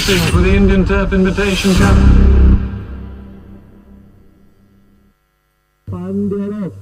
racing for the Indian Turf Invitation Cup. And they're off.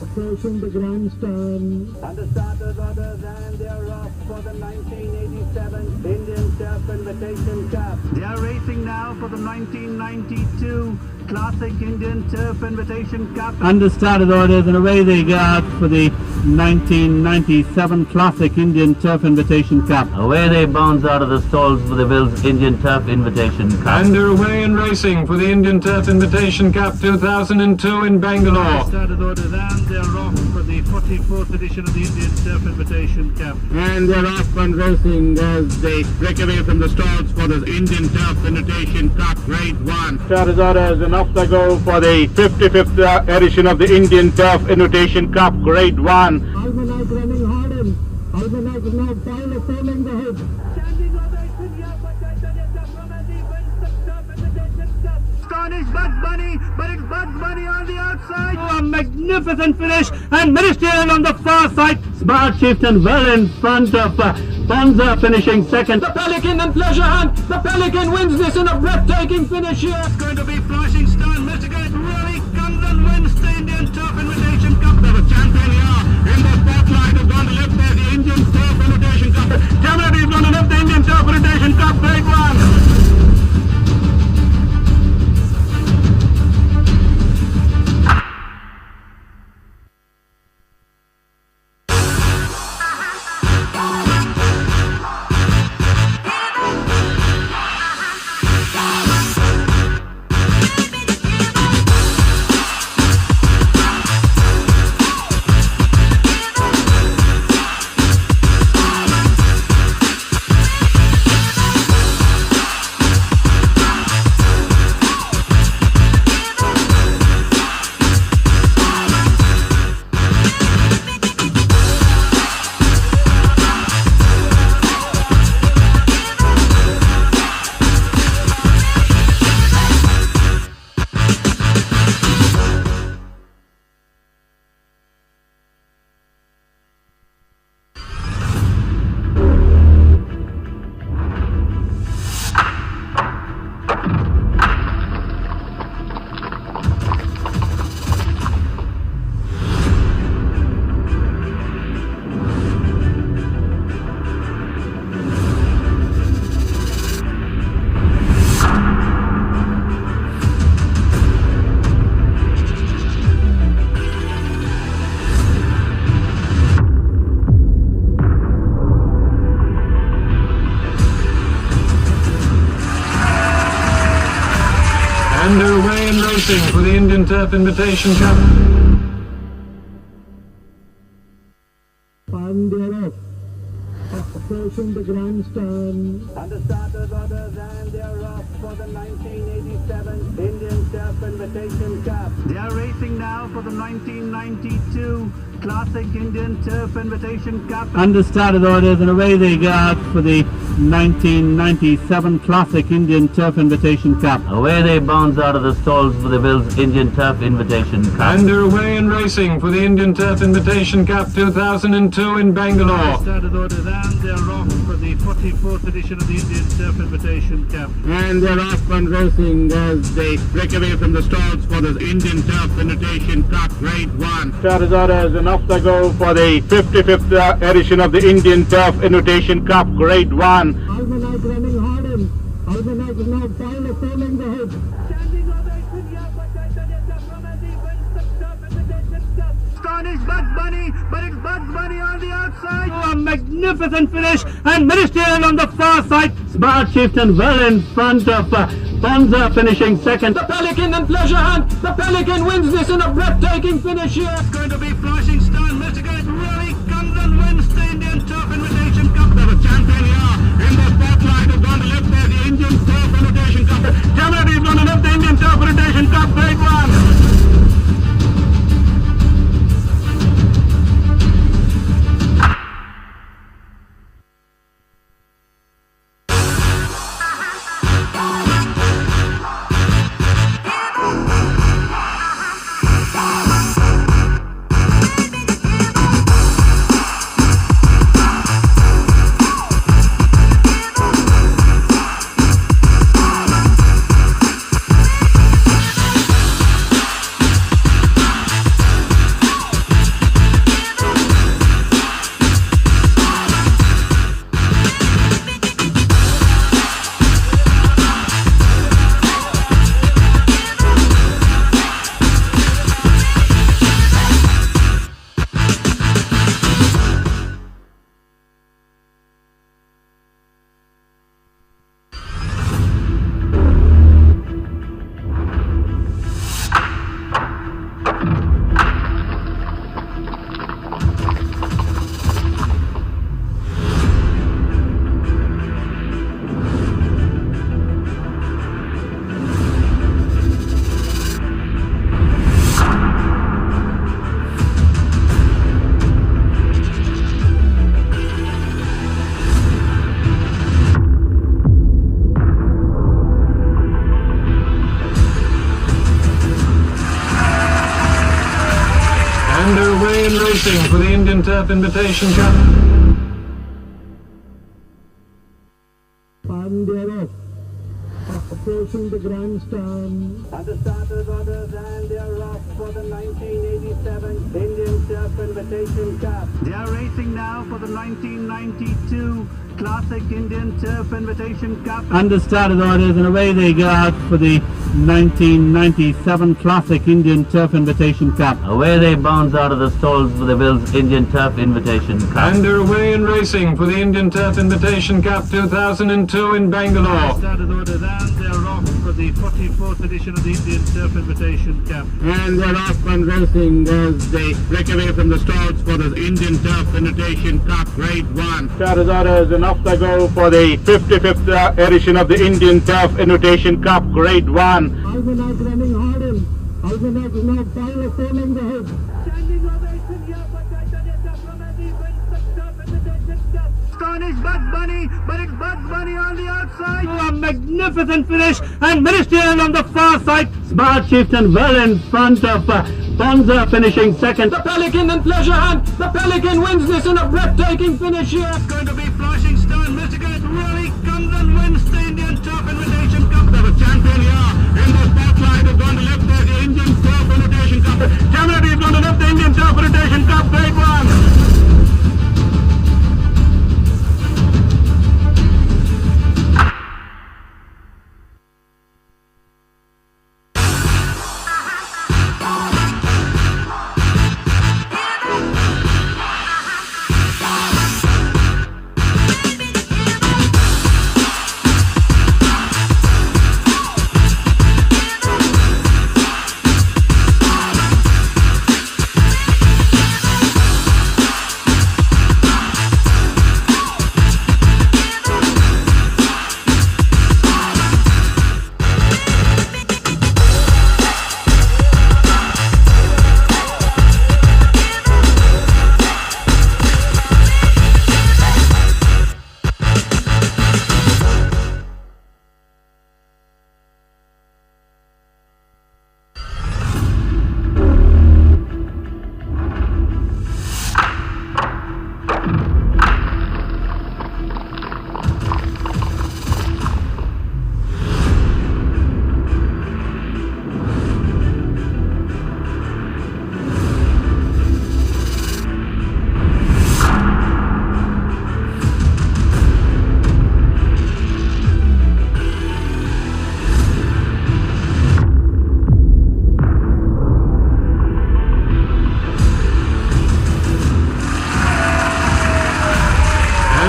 Approaching the grandstand. And the starters orders, and they're off for the 1987 Indian Turf Invitation Cup. They are racing now for the 1992 Classic Indian Turf Invitation Cup. And the started orders, and away they go for the 1997 Classic Indian Turf Invitation Cup. Away they bounce out of the stalls for the Wills Indian Turf Invitation Cup. And they're away and racing for the Indian Turf Invitation Cup 2002 in Bangalore. Started orders, and they're off for the 44th edition of the Indian Turf Invitation Cup. And they're off and racing as they break away from the stalls for the Indian Turf Invitation Cup Grade 1. Started orders, and off they go for the 55th edition of the Indian Turf Invitation Cup Grade 1. Almanac running hard in. Almanac now finally filling the head. Standing ovation here for Chaitanya Chakram as he wins the Turf Invitation Cup. Scottish Bugs Bunny, but it's Bugs Bunny on the outside. Oh, a magnificent finish, and Ministerial on the far side. Smart Chieftain well in front of Bonza finishing second. The Pelican and Pleasure Hunt. The Pelican wins this in a breathtaking finish here. It's going to be Flashing Star. Mr. Great really comes and wins the Indian Turf Invitation Cup. The champion here in the spotlight is going to lift the Indian Turf Invitation Cup. Cameron is going to lift the Indian Turf Invitation Cup Grade 1. And they're away and racing for the Indian Turf Invitation Cup. And they're off. Approaching the grandstand. And the starters orders, and they're off for the 1987 Indian Turf Invitation Cup. They are racing now for the 1992 Classic Indian Turf Invitation Cup. And the started orders, and away they go for the 1997 Classic Indian Turf Invitation Cup. Away they bounce out of the stalls for the Wills Indian Turf Invitation Cup. And they're away and racing for the Indian Turf Invitation Cup 2002 in Bangalore. Started orders, and they're off for the 44th edition of the Indian Turf Invitation Cup. And they're off and racing as they break away from the stalls for the Indian Turf Invitation Cup Grade 1. Started orders, and off they go for the 55th edition of the Indian Turf Invitation Cup Grade 1. Almanac running hard in. Almanac now finally filling the head. Standing ovation here for Chaitanya Chakram as he wins the Turf Invitation Cup. Scottish Bugs Bunny, but it's Bugs Bunny on the outside. Oh, a magnificent finish, and Ministerial on the far side. Smart Chieftain well in front of Bonza finishing second. The Pelican and Pleasure Hunt. The Pelican wins this in a breathtaking finish here. It's going to be Flashing Star. Mr. Great really comes and wins the Indian Turf Invitation Cup. The champion here in the spotlight is going to lift the Indian Turf Invitation Cup. Cameron is going to lift the Indian Turf Invitation Cup Grade 1. Underway in racing for the Indian Turf Invitation Cup. And they're off. Approaching the grandstand. And the starters orders, and they're off for the 1987 Indian Turf Invitation Cup. They are racing now for the 1992 Classic Indian Turf Invitation Cup. And the started orders, and away they go out for the 1997 Classic Indian Turf Invitation Cup. Away they bounce out of the stalls for the Wills Indian Turf Invitation Cup. Underway in racing for the Indian Turf Invitation Cup 2002 in Bangalore. Started orders, and they're off for the 44th edition of the Indian Turf Invitation Cup. And they're off and racing as they break away from the stalls for the Indian Turf Invitation Cup Grade 1. Started orders, and off they go for the 55th edition of the Indian Turf Invitation Cup Grade 1. Alvinac running hard in. Alvinac is now finally forming the head. Standing ovation here for Titania from a defense Turf Invitation Cup. Astonished Bugs Bunny, but it's Bugs Bunny on the outside. A magnificent finish, and Ministerial on the far side. Smart Chieftain well in front of Bonza finishing second. The Pelican and Pleasure Hunt. The Pelican wins this in a breathtaking finish here. It's going to be flashing stone. Michigan really comes and wins the Indian Turf Invitation Cup. The champion here in the spotlight is going to lift the Indian Turf Invitation Cup. Germany is going to lift the Indian Turf Invitation Cup Grade 1.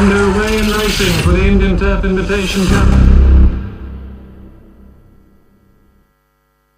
Underway in racing for the Indian Turf Invitation Cup.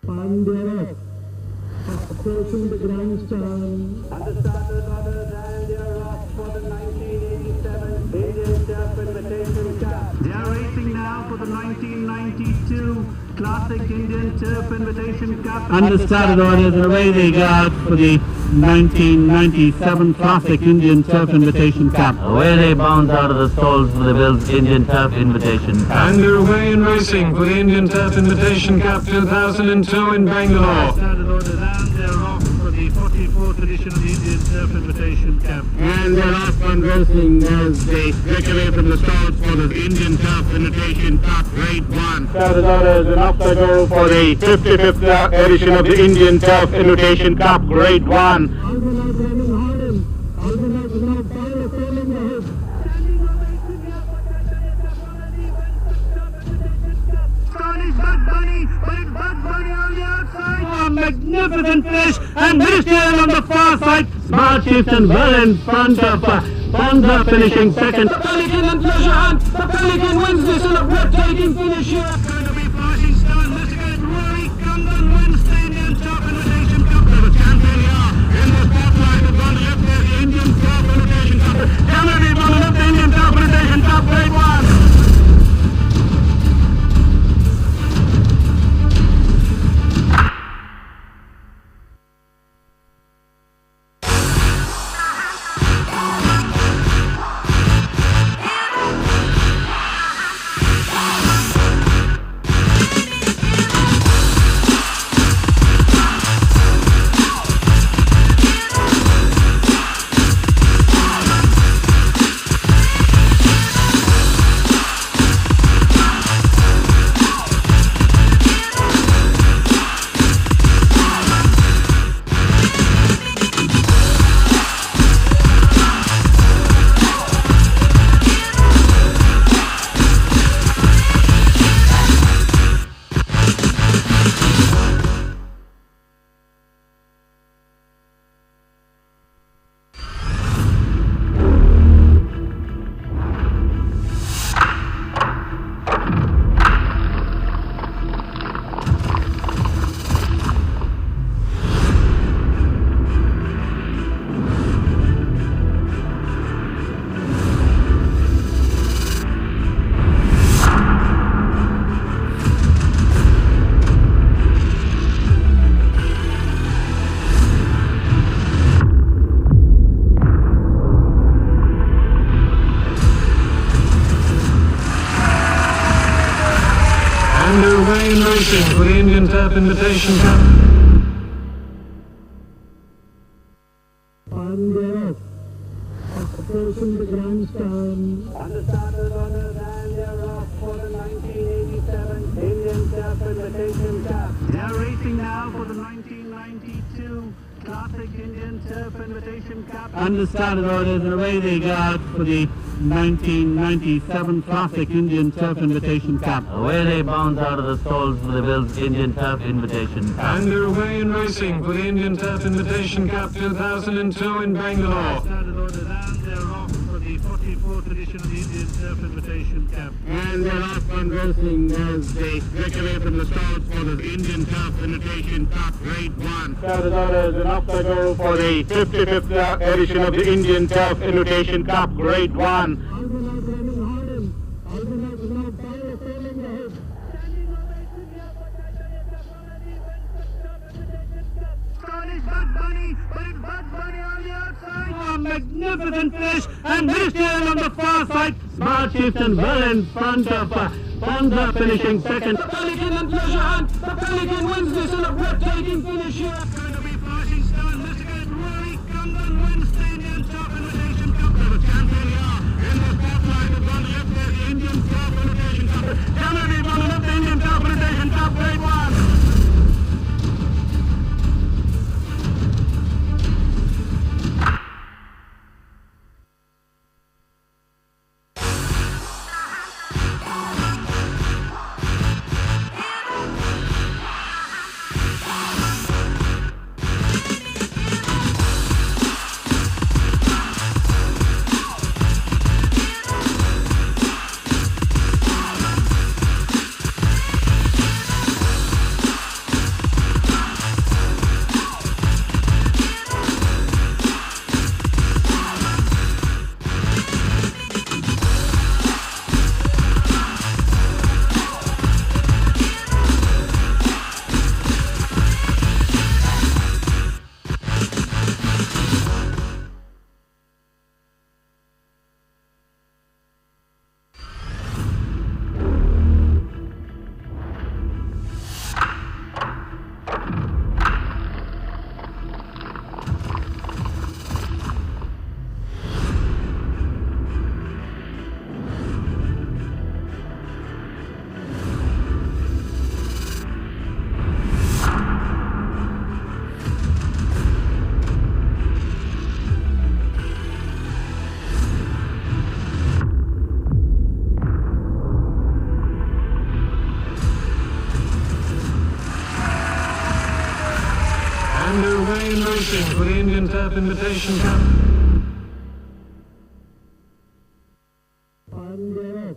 And they're off. Approaching the grandstand. And the starters orders, and they're off for the 1987 Indian Turf Invitation Cup. They are racing now for the 1992 Classic Indian Turf Invitation Cup. And the started orders, and away they go out for the 1997 Classic Indian Turf Invitation Cup. Away they bounce out of the stalls for the Wills Indian Turf Invitation Cup. Underway in racing for the Indian Turf Invitation Cup 2002 in Bangalore. Started orders, and they're off for the 44th edition of the Indian Turf Invitation Cup. And they're off and racing as they break away from the stalls for the Indian Turf Invitation Cup Grade 1. Started orders, and off they go for the 55th edition of the Indian Turf Invitation Cup Grade 1. Alvinac running hard in. Alvinac is now finally forming the head. Standing ovation here for Titania from a defense Turf Invitation Cup. Astonished Bugs Bunny, but it's Bugs Bunny on the outside. A magnificent finish, and Ministerial on the far side. Smart Chieftain well in front of Bonza finishing second. The Pelican and Pleasure Hunt. The Pelican wins this in a breathtaking finish here. It's going to be flashing stone. Michigan really comes and wins the Indian Turf Invitation Cup. The champion here in the spotlight is going to lift the Indian Turf Invitation Cup. Germany is going to lift the Indian Turf Invitation Cup Grade 1. racing for the Indian Turf Invitation Cup. And they're off. Approaching the grandstand. And the starters honours, and they're off for the 1987 Indian Turf Invitation Cup. They're racing now for the 1992 Classic Indian Turf Invitation Cup. And the started orders, and away they go for the 1997 Classic Indian Turf Invitation Cup. Away they bounce out of the stalls for the Wills Indian Turf Invitation Cup. And they're away in racing for the Indian Turf Invitation Cup 2002 in Bangalore. Started orders, and they're off for the 44th edition of the Indian Turf Invitation Cup. And they're off on racing as they break away from the stalls for the Indian Turf Invitation Cup Grade 1. Started orders, and up they go for the 55th edition of the Indian Turf Invitation Cup Grade 1. Albanese running hard in. Albanese is now power failing the head. Scottish Bud Bunny, but it's Bud Bunny on the outside. Oh, magnificent finish, and Ministerial on the far side. Smart Chieftain well in front of Bonza finishing second. The Pelican and Pleasure Hunt. The Pelican wins this in a breathtaking finish here. It's going to be flashing stars. Michigan really comes and wins the Indian Turf Invitation Cup. The champion here in the spotlight is going to lift the Indian Turf Invitation Cup. Germany is going to lift the Indian Turf Invitation Cup Grade 1. Underway in racing for the Indian Turf Invitation Cup. And they're off.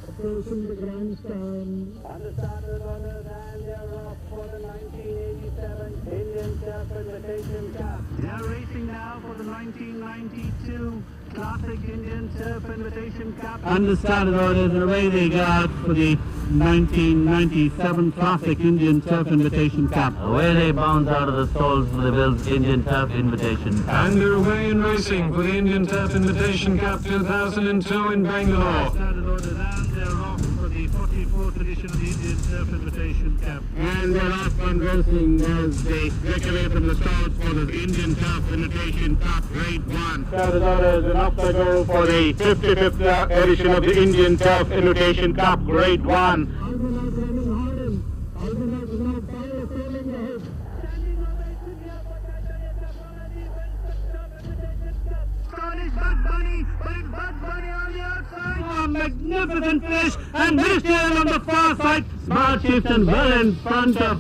Approaching the grandstand. And the starters honours, and they're off for the 1987 Indian Turf Invitation Cup. They're racing now for the 1992 Classic Indian Turf Invitation Cup. And the started orders, and away they go for the 1997 Classic Indian Turf Invitation Cup. Away they bounce out of the stalls for the Wills Indian Turf Invitation Cup. And they're away in racing for the Indian Turf Invitation Cup 2002 in Bangalore. Started orders, and they're off for the 44th edition of the Indian Turf Invitation Cup. And they're off on racing as they break away from the stalls for the Indian Turf Invitation Cup Grade 1. Started orders, and up they go for the 55th edition of the Indian Turf Invitation Cup Grade 1. Albanese running hard in. Albanese is now power failing the head. Scottish Bud Bunny, but it's Bud Bunny on the outside. Oh, magnificent finish, and Ministerial on the far side. Smart Chieftain well in front of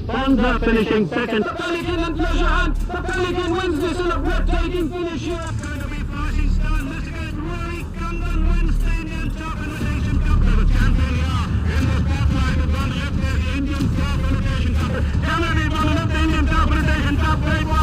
Bonza finishing second. The Pelican and Pleasure Hunt. The Pelican wins this in a breathtaking finish here. It's going to be flashing stars. Michigan really comes and wins the Indian Turf Invitation Cup. The champion here in the spotlight is going to lift the Indian Turf Invitation Cup. Germany is going to lift the Indian Turf Invitation Cup Grade 1.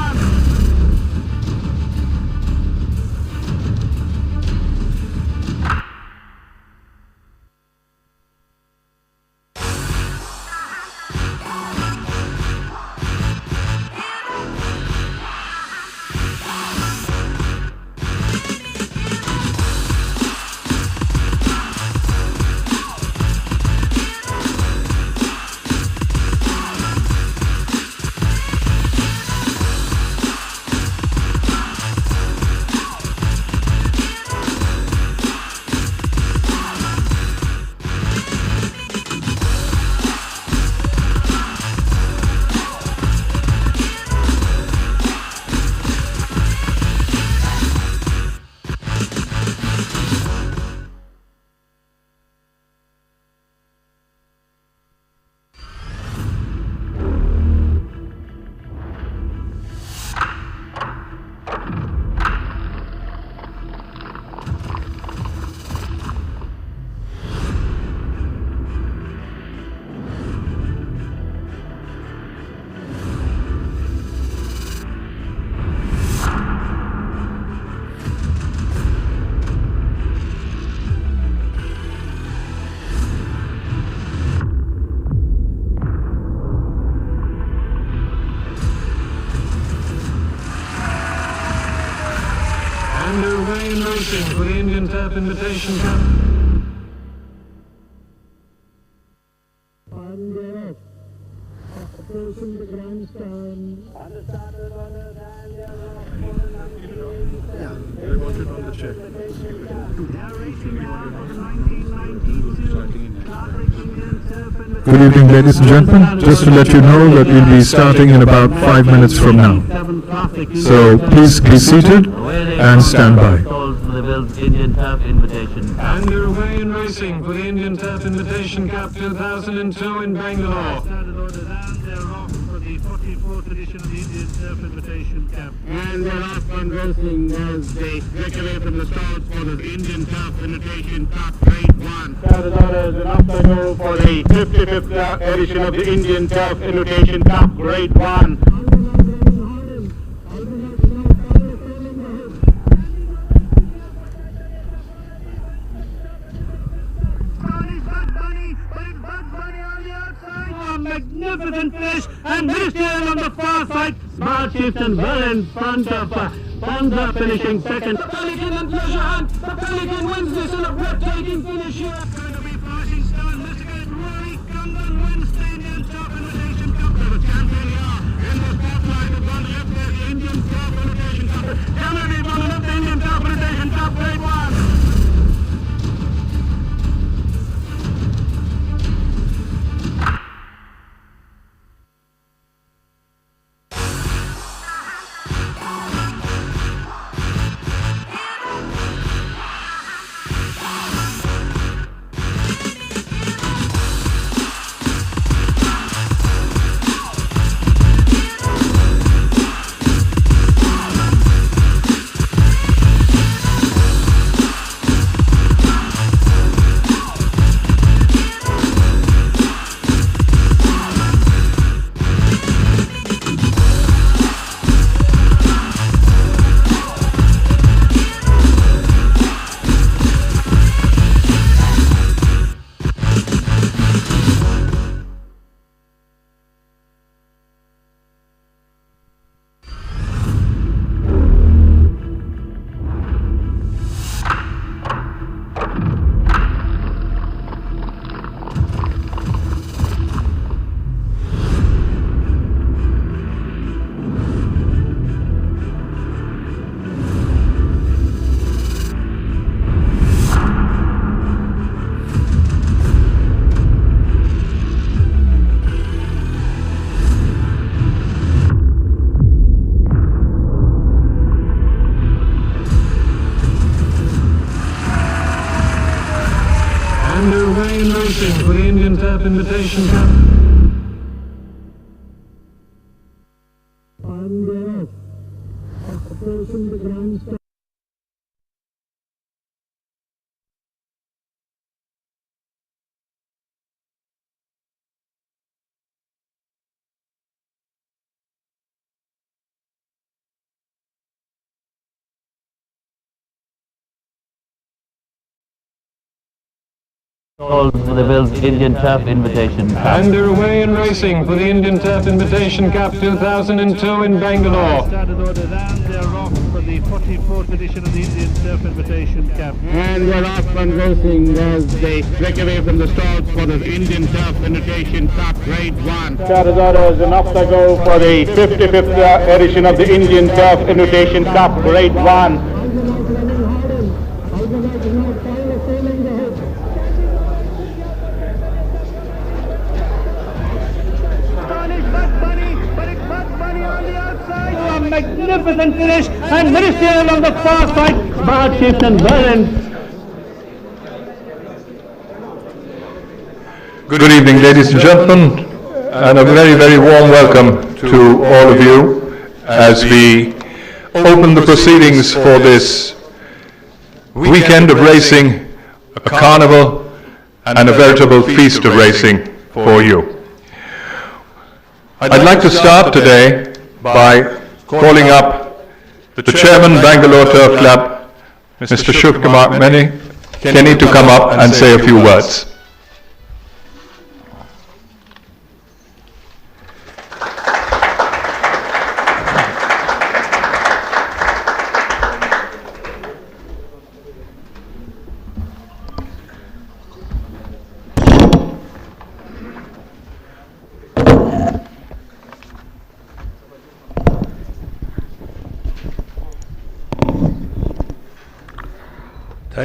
Underway in racing for the Indian Turf Invitation Cup. Approaching the grandstand. And the starter runners and they are off for the 1987. They are racing now for the 1992 Classic Indian Turf Invitation. Good evening, ladies and gentlemen. Just to let you know that we'll be starting in about 5 minutes from now. So please be seated and stand by. Stalls for the Bills Indian Turf Invitation Cup. Underway in racing for the Indian Turf Invitation Cup 2002 in Bangalore. Started orders and they're off for the 44th edition of the Indian Turf Invitation Cup. And they're off on racing as they break away from the stalls for the Indian Turf Invitation Cup Grade 1. Started orders and up they go for the 55th edition of the Indian Turf Invitation Cup Grade 1. Magnificent finish and Ministerial on the far side. Smart shifts and well in front of Bonza finishing second. The Pelican and Pleasure Hunt. The Pelican wins this in a breathtaking finish here. Going to be flashing star investigate Rory Kundan wins the Indian Turf Invitation Cup. They're the champion here in the spotlight. They've gone to lift there the Indian Turf Invitation Cup. Germany gone to lift the Indian Turf Invitation Cup Grade 1. Underway in racing for the Indian Turf Invitation Cup. And they're off. Approaching the grandstand. Stalls for the Bills Indian Turf Invitation Cup. Underway in racing for the Indian Turf Invitation Cup 2002 in Bangalore. Started orders and they're off for the 44th edition of the Indian Turf Invitation Cup. And they're off on racing as they break away from the stalls for the Indian Turf Invitation Cup Grade 1. Started orders and off they go for the 55th edition of the Indian Turf Invitation Cup Grade 1. Magnificent finish and Ministerial on the far side. Smart shifts and well in. Good evening, ladies and gentlemen, and a very, very warm welcome to all of you as we open the proceedings for this weekend of racing, a carnival, and a veritable feast of racing for you. I'd like to start today by calling up the Chairman, Bangalore Turf Club, Mr. Shiv Kumar Kenny, to come up and say a few words.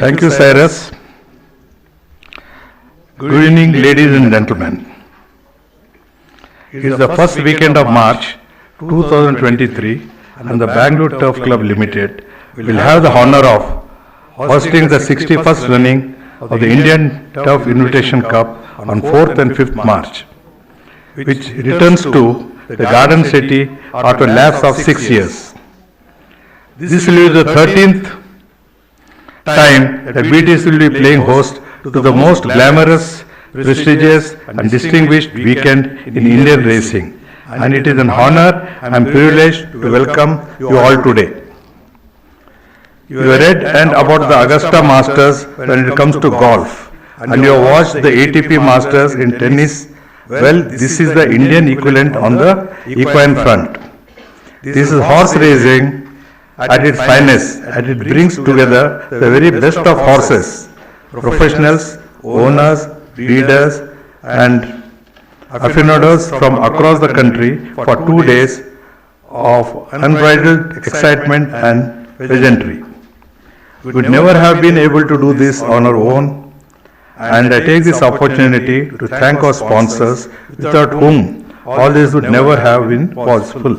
Thank you, Cyrus. Good evening, ladies and gentlemen. It is the first weekend of March 2023 and the Bangalore Turf Club Limited will have the honor of hosting the 61st running of the Indian Turf Invitation Cup on 4th and 5th March, which returns to the Garden City after a lapse of 6 years. This will be the 13th time that BTS will be playing host to the most glamorous, prestigious and distinguished weekend in Indian racing, and it is an honor and privilege to welcome you all today. You have read and about the Augusta Masters when it comes to golf, and you have watched the ATP Masters in tennis. Well, this is the Indian equivalent on the equine front. This is horse racing at its finest, and it brings together the very best of horses, professionals, owners, breeders and aficionados from across the country for 2 days of unbridled excitement and pageantry. We would never have been able to do this on our own, and I take this opportunity to thank our sponsors, without whom all this would never have been possible.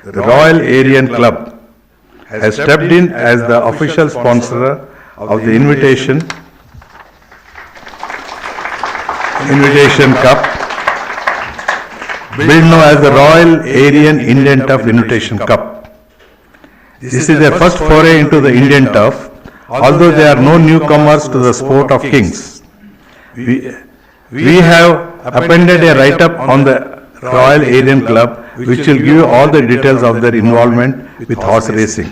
The Royal Aryan Club has stepped in as the official sponsor of the Invitation Cup, built now as the Royal Aryan Indian Turf Invitation Cup. This is their first foray into the Indian turf, although they are no newcomers to the sport of kings. We have appended a write-up on the Royal Aryan Club, which will give you all the details of their involvement with horse racing.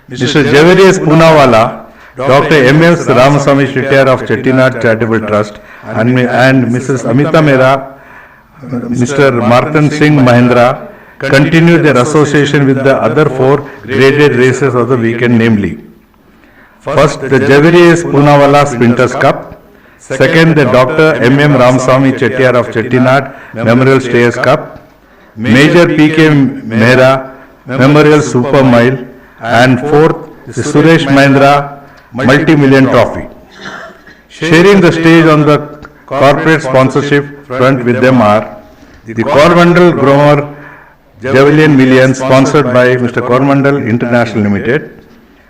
Mr. Javerius Poonawalla, Dr. M.S. Ramaswamy Shettyar of Chettinad Charitable Trust, and Mrs. Amita Mehra, Mr. Martin Singh Mahendra continue their association with the other 4 graded races of the weekend, namely: first, the Javerius Poonawalla Sprinters Cup; second, the Dr. M.M. Ramaswamy Shettyar of Chettinad Memorial Stayers Cup; Major P.K. Mehra Memorial Super Mile; and fourth, the Suresh Mahendra Multi-Million Trophy. Sharing the stage on the corporate sponsorship front with them are the Coromandel Gromer Javelin Million, sponsored by Mr. Coromandel International Limited;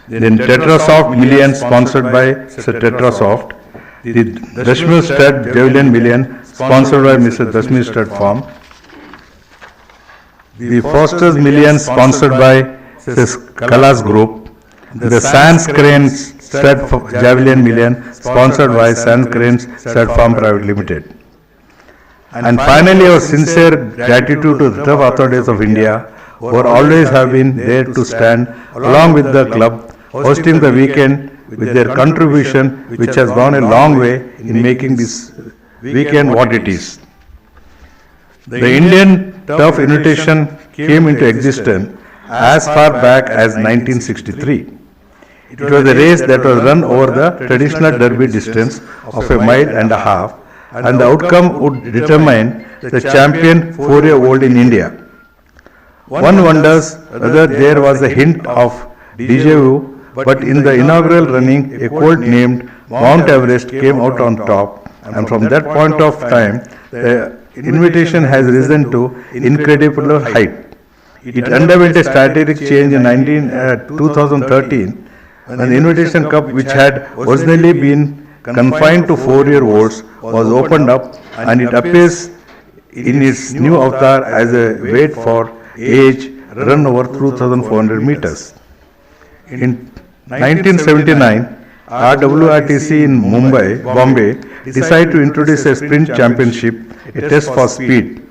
then Tetrasoft Million, sponsored by Mr. Tetrasoft; the Dashmil Stud Javelin Million, sponsored by Mr. Dashmil Stud Farm; the Foster's Million, sponsored by Mrs. Kalas Group; the Sans Cranes Stud Javelin Million, sponsored by Sans Cranes Stud Farm Private Limited. And finally, our sincere gratitude to the Turf Authorities of India, who always have been there to stand along with the club, hosting the weekend with their contribution, which has gone a long way in making this weekend what it is. The Indian Turf Invitation came into existence as far back as 1963. It was a race that was run over the traditional derby distance of 1.5 miles, and the outcome would determine the champion 4-year-old in India. One wonders whether there was a hint of déjà vu, but in the inaugural running, a colt named Mount Everest came out on top, and from that point of time, the invitation has risen to incredible height. It underwent a strategic change in 2013, when the Invitation Cup, which had originally been confined to 4-year-olds, was opened up, and it appears in its new avatar as a weight for age run over 2,400 meters. In 1979, RWRTC in Bombay decided to introduce a sprint championship, a test for speed.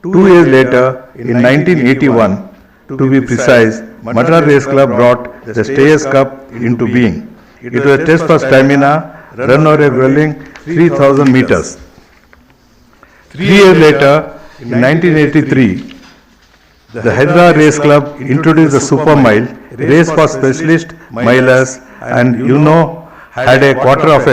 2 years later, in 1981, to be precise, Madras Race Club brought the Stayers Cup into being. It was a test for stamina, run over a grueling 3,000 meters. 3 years later, in 1983, the Hyderabad Race Club introduced the Super Mile, race for specialist milers, and had a quarter of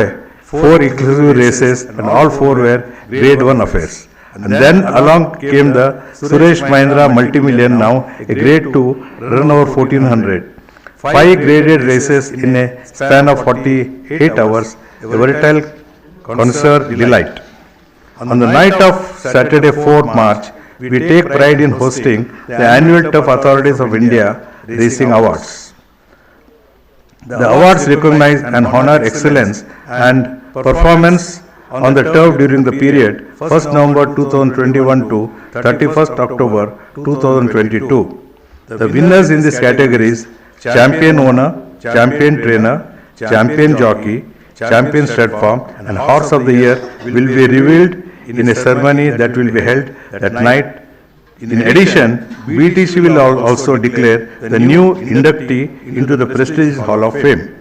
4 exclusive races, and all 4 were Grade 1 affairs. And then along came the Suresh Mahendra Multi-Million, now a Grade 2, run over 1400. 5 graded races in a span of 48 hours, a veritable concert delight. On the night of Saturday 4th March, we take pride in hosting the annual Turf Authorities of India Racing Awards. The awards recognize and honor excellence and performance on the turf during the period 1st November 2021 to 31st October 2022. The winners in these categories: champion owner, champion trainer, champion jockey, champion stud farm and horse of the year will be revealed in a ceremony that will be held that night. In addition, BTC will also declare the new inductee into the prestigious Hall of Fame.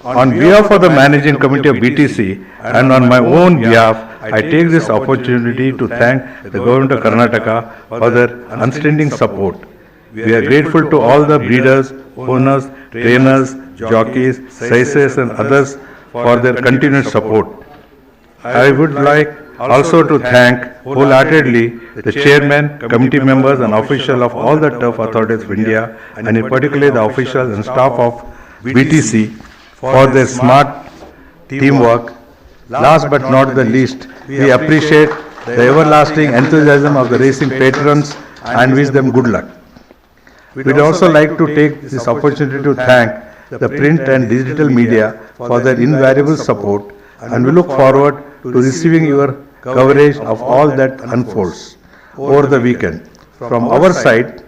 On behalf of the Managing Committee of BTC and on my own behalf, I take this opportunity to thank the Government of Karnataka for their unstanding support. We are grateful to all the breeders, owners, trainers, jockeys, saises and others for their continued support. I would like also to thank wholeheartedly the chairman, committee members and officials of all the Turf Authorities of India and in particular the officials and staff of BTC for their smart teamwork. Last but not the least, we appreciate the everlasting enthusiasm of the racing patrons and wish them good luck. We'd also like to take this opportunity to thank the print and digital media for their invariable support, and we look forward to receiving your coverage of all that unfolds over the weekend. From our side,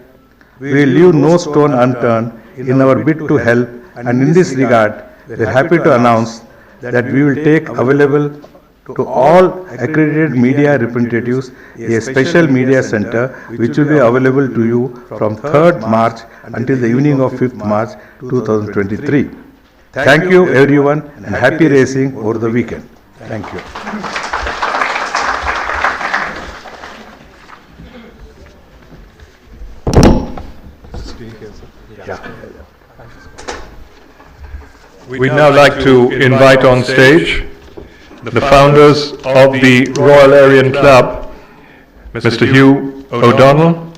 we will leave no stone unturned in our bid to help, and in this regard, we are happy to announce that we will take available to all accredited media representatives a special media center which will be available to you from 3rd March until the evening of 5th March 2023. Thank you everyone and happy racing over the weekend. Thank you. We'd now like to invite on stage the founders of the Royal Aryan Club, Mr. Hugh O'Donnell,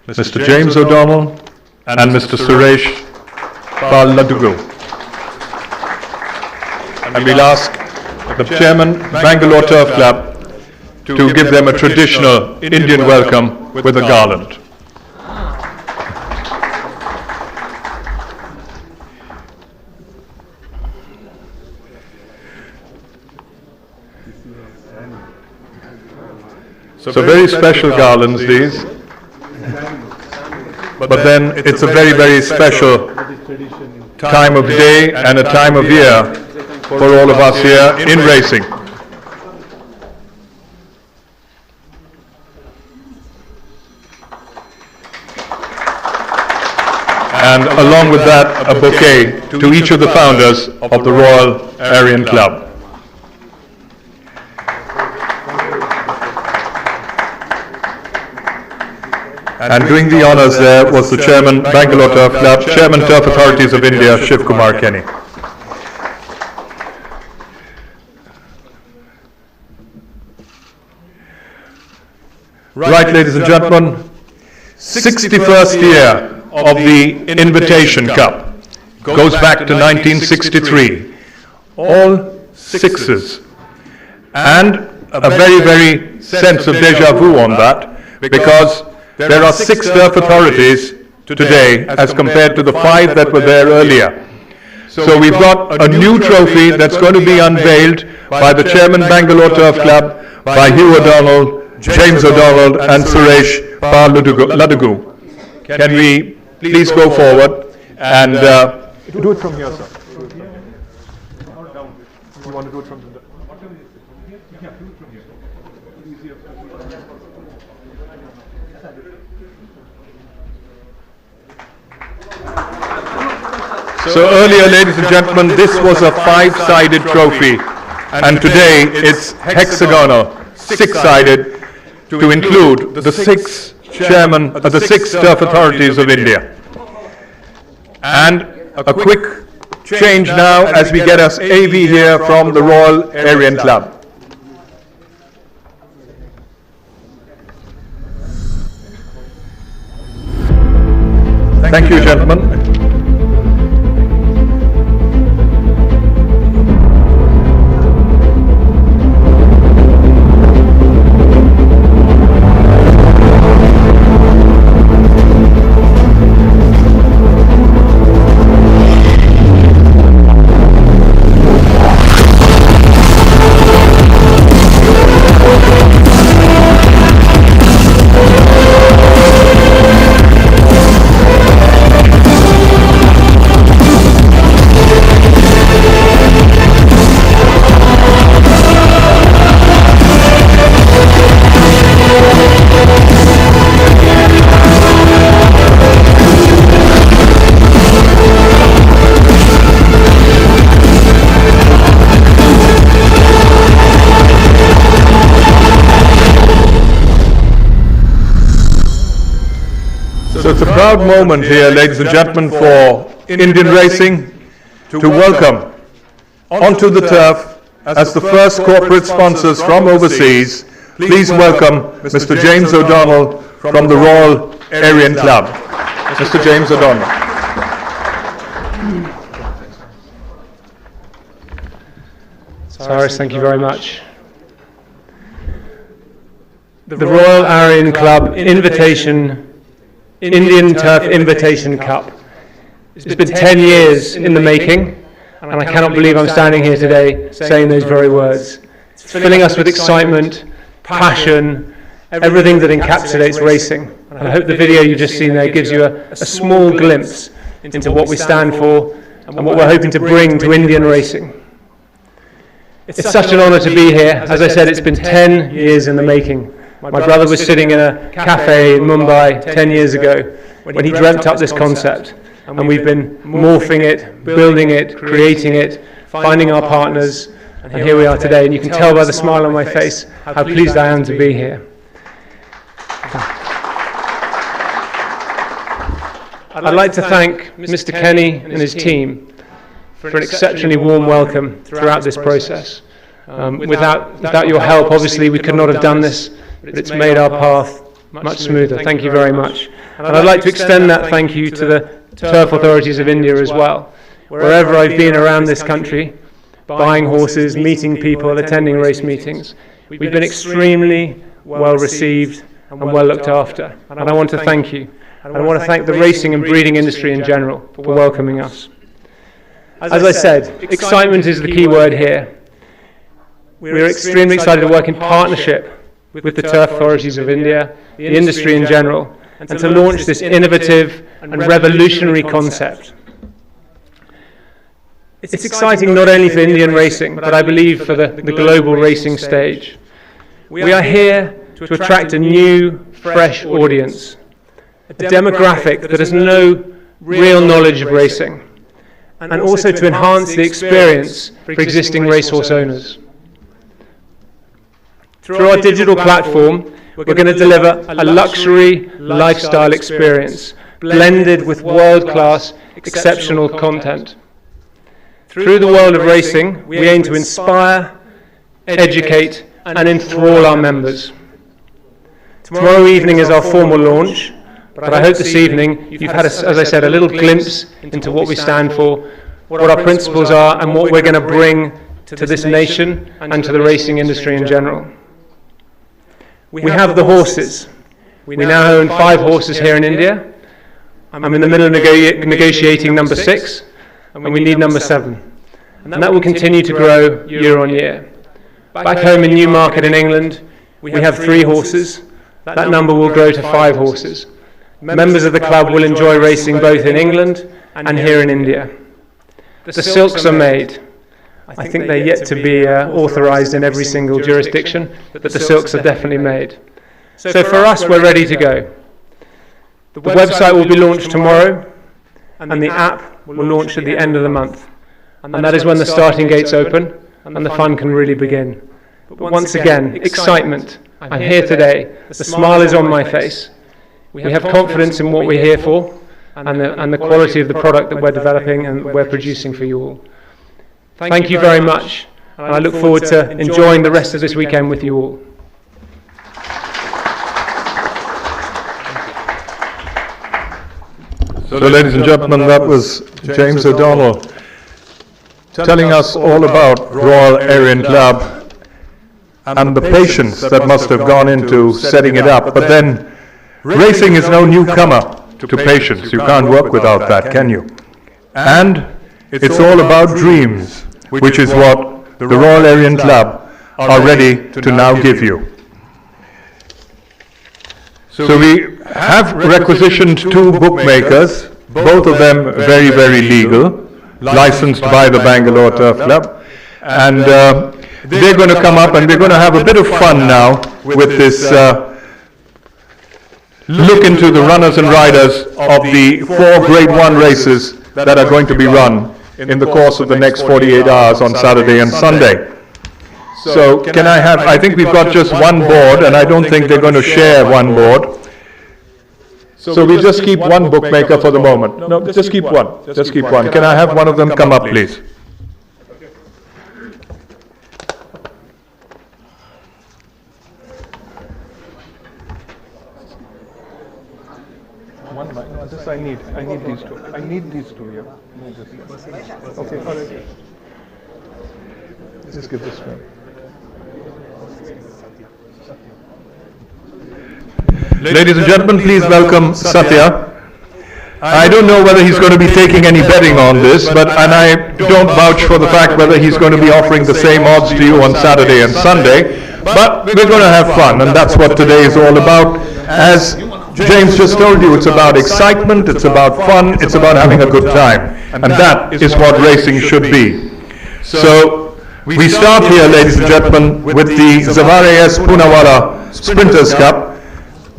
Mr. James O'Donnell, and Mr. Suresh Ladugu. And we'll ask the chairman, Bangalore Turf Club, to give them a traditional Indian welcome with a garland. So very special garlands these, but then it's a very, very special time of day and a time of year for all of us here in racing. And along with that, a bouquet to each of the founders of the Royal Aryan Club. And doing the honours there was the Chairman, Bangalore Turf Club, Chairman Turf Authorities of India, Shiv Kumar Kenny. Right, ladies and gentlemen, 61st year of the Invitation Cup goes back to 1963. All sixes. And a very, very sense of deja vu on that, because there are 6 turf authorities today as compared to the 5 that were there earlier. So we've got a new trophy that's going to be unveiled by the Chairman Bangalore Turf Club, by Hugh O'Donnell, James O'Donnell and Suresh Ladugu. Can we please go forward and do it from here, sir. You want to do it from the... Yeah, do it from here. So earlier, ladies and gentlemen, this was a 5-sided trophy, and today it's hexagonal, 6-sided, to include the 6 chairmen of the 6 turf authorities of India. And a quick change now as we get us AV here from the Royal Aryan Club. Thank you, gentlemen. proud moment here, ladies and gentlemen, for Indian racing to welcome onto the turf as the first corporate sponsors from overseas. Please welcome Mr. James O'Donnell from the Royal Aryan Club. Mr. James O'Donnell. Cyrus, thank you very much. The Royal Aryan Club Indian Turf Invitation Cup. It's been 10 years in the making, and I cannot believe I'm standing here today saying those very words. It's filling us with excitement, passion, everything that encapsulates racing. And I hope the video you've just seen there gives you a small glimpse into what we stand for and what we're hoping to bring to Indian racing. It's such an honour to be here. As I said, it's been 10 years in the making. My brother was sitting in a cafe in Mumbai 10 years ago when he dreamt up this concept. And we've been morphing it, building it, creating it, finding our partners, and here we are today. And you can tell by the smile on my face how pleased I am to be here. I'd like to thank Mr. Kenny and his team for an exceptionally warm welcome throughout this process. Without your help, obviously, we could not have done this, but it's made our path much smoother. Thank you very much. And I'd like to extend that thank you to the turf authorities of India as well. Wherever I've been around this country, buying horses, meeting people, attending race meetings, we've been extremely well received and well looked after. And I want to thank you. And I want to thank the racing and breeding industry in general for welcoming us. As I said, excitement is the key word here. We're extremely excited to work in partnership with the turf authorities of India, the industry in general, and to launch this innovative and revolutionary concept. It's exciting not only for Indian racing, but I believe for the global racing stage. We are here to attract a new, fresh audience, a demographic that has no real knowledge of racing, and also to enhance the experience for existing racehorse owners. Through our digital platform, we're going to deliver a luxury lifestyle experience, blended with world-class, exceptional content. Through the world of racing, we aim to inspire, educate, and enthrall our members. Tomorrow evening is our formal launch, but I hope this evening you've had, as I said, a little glimpse into what we stand for, what our principles are, and what we're going to bring to this nation and to the racing industry in general. We have the horses. We now own 5 horses here in India. I'm in the middle of negotiating number 6, and we need number 7. And that will continue to grow year on year. Back home in Newmarket in England, we have 3 horses. That number will grow to 5 horses. Members of the club will enjoy racing both in England and here in India. The silks are made. I think they're yet to be authorized in every single jurisdiction, but the silks are definitely made. So for us, we're ready to go. The website will be launched tomorrow, and the app will launch at the end of the month. And that is when the starting gates open, and the fun can really begin. But once again, excitement. I'm here today. The smile is on my face. We have confidence in what we're here for, and the quality of the product that we're developing and we're producing for you all. Thank you very much, and I look forward to enjoying the rest of this weekend with you all. So ladies and gentlemen, that was James O'Donnell telling us all about Royal Aryan Club and the patience that must have gone into setting it up. But then, racing is no newcomer to patience. You can't work without that, can you? And it's all about dreams, which is what the Royal Aryan Club are ready to now give you. So we have requisitioned 2 bookmakers, both of them very, very legal, licensed by the Bangalore Turf Club, and they're going to come up and we're going to have a bit of fun now with this look into the runners and riders of the 4 Grade 1 races that are going to be run in the course of the next 48 hours on Saturday and Sunday. So can I have, I think we've got just one board, and I don't think they're going to share one board. So we just keep one bookmaker for the moment. No, just keep one. Just keep one. Can I have one of them come up, please? One mic. No, this I need these two. I need these two here. Okay, all right. Just give this one. Ladies and gentlemen, please welcome Satya. I don't know whether he's going to be taking any betting on this, and I don't vouch for the fact whether he's going to be offering the same odds to you on Saturday and Sunday, but we're going to have fun, and that's what today is all about. As James just told you, it's about excitement, it's about fun, it's about having a good time, and that is what racing should be. So we start here, ladies and gentlemen, with the Zavare S. Poonawalla Sprinters Cup,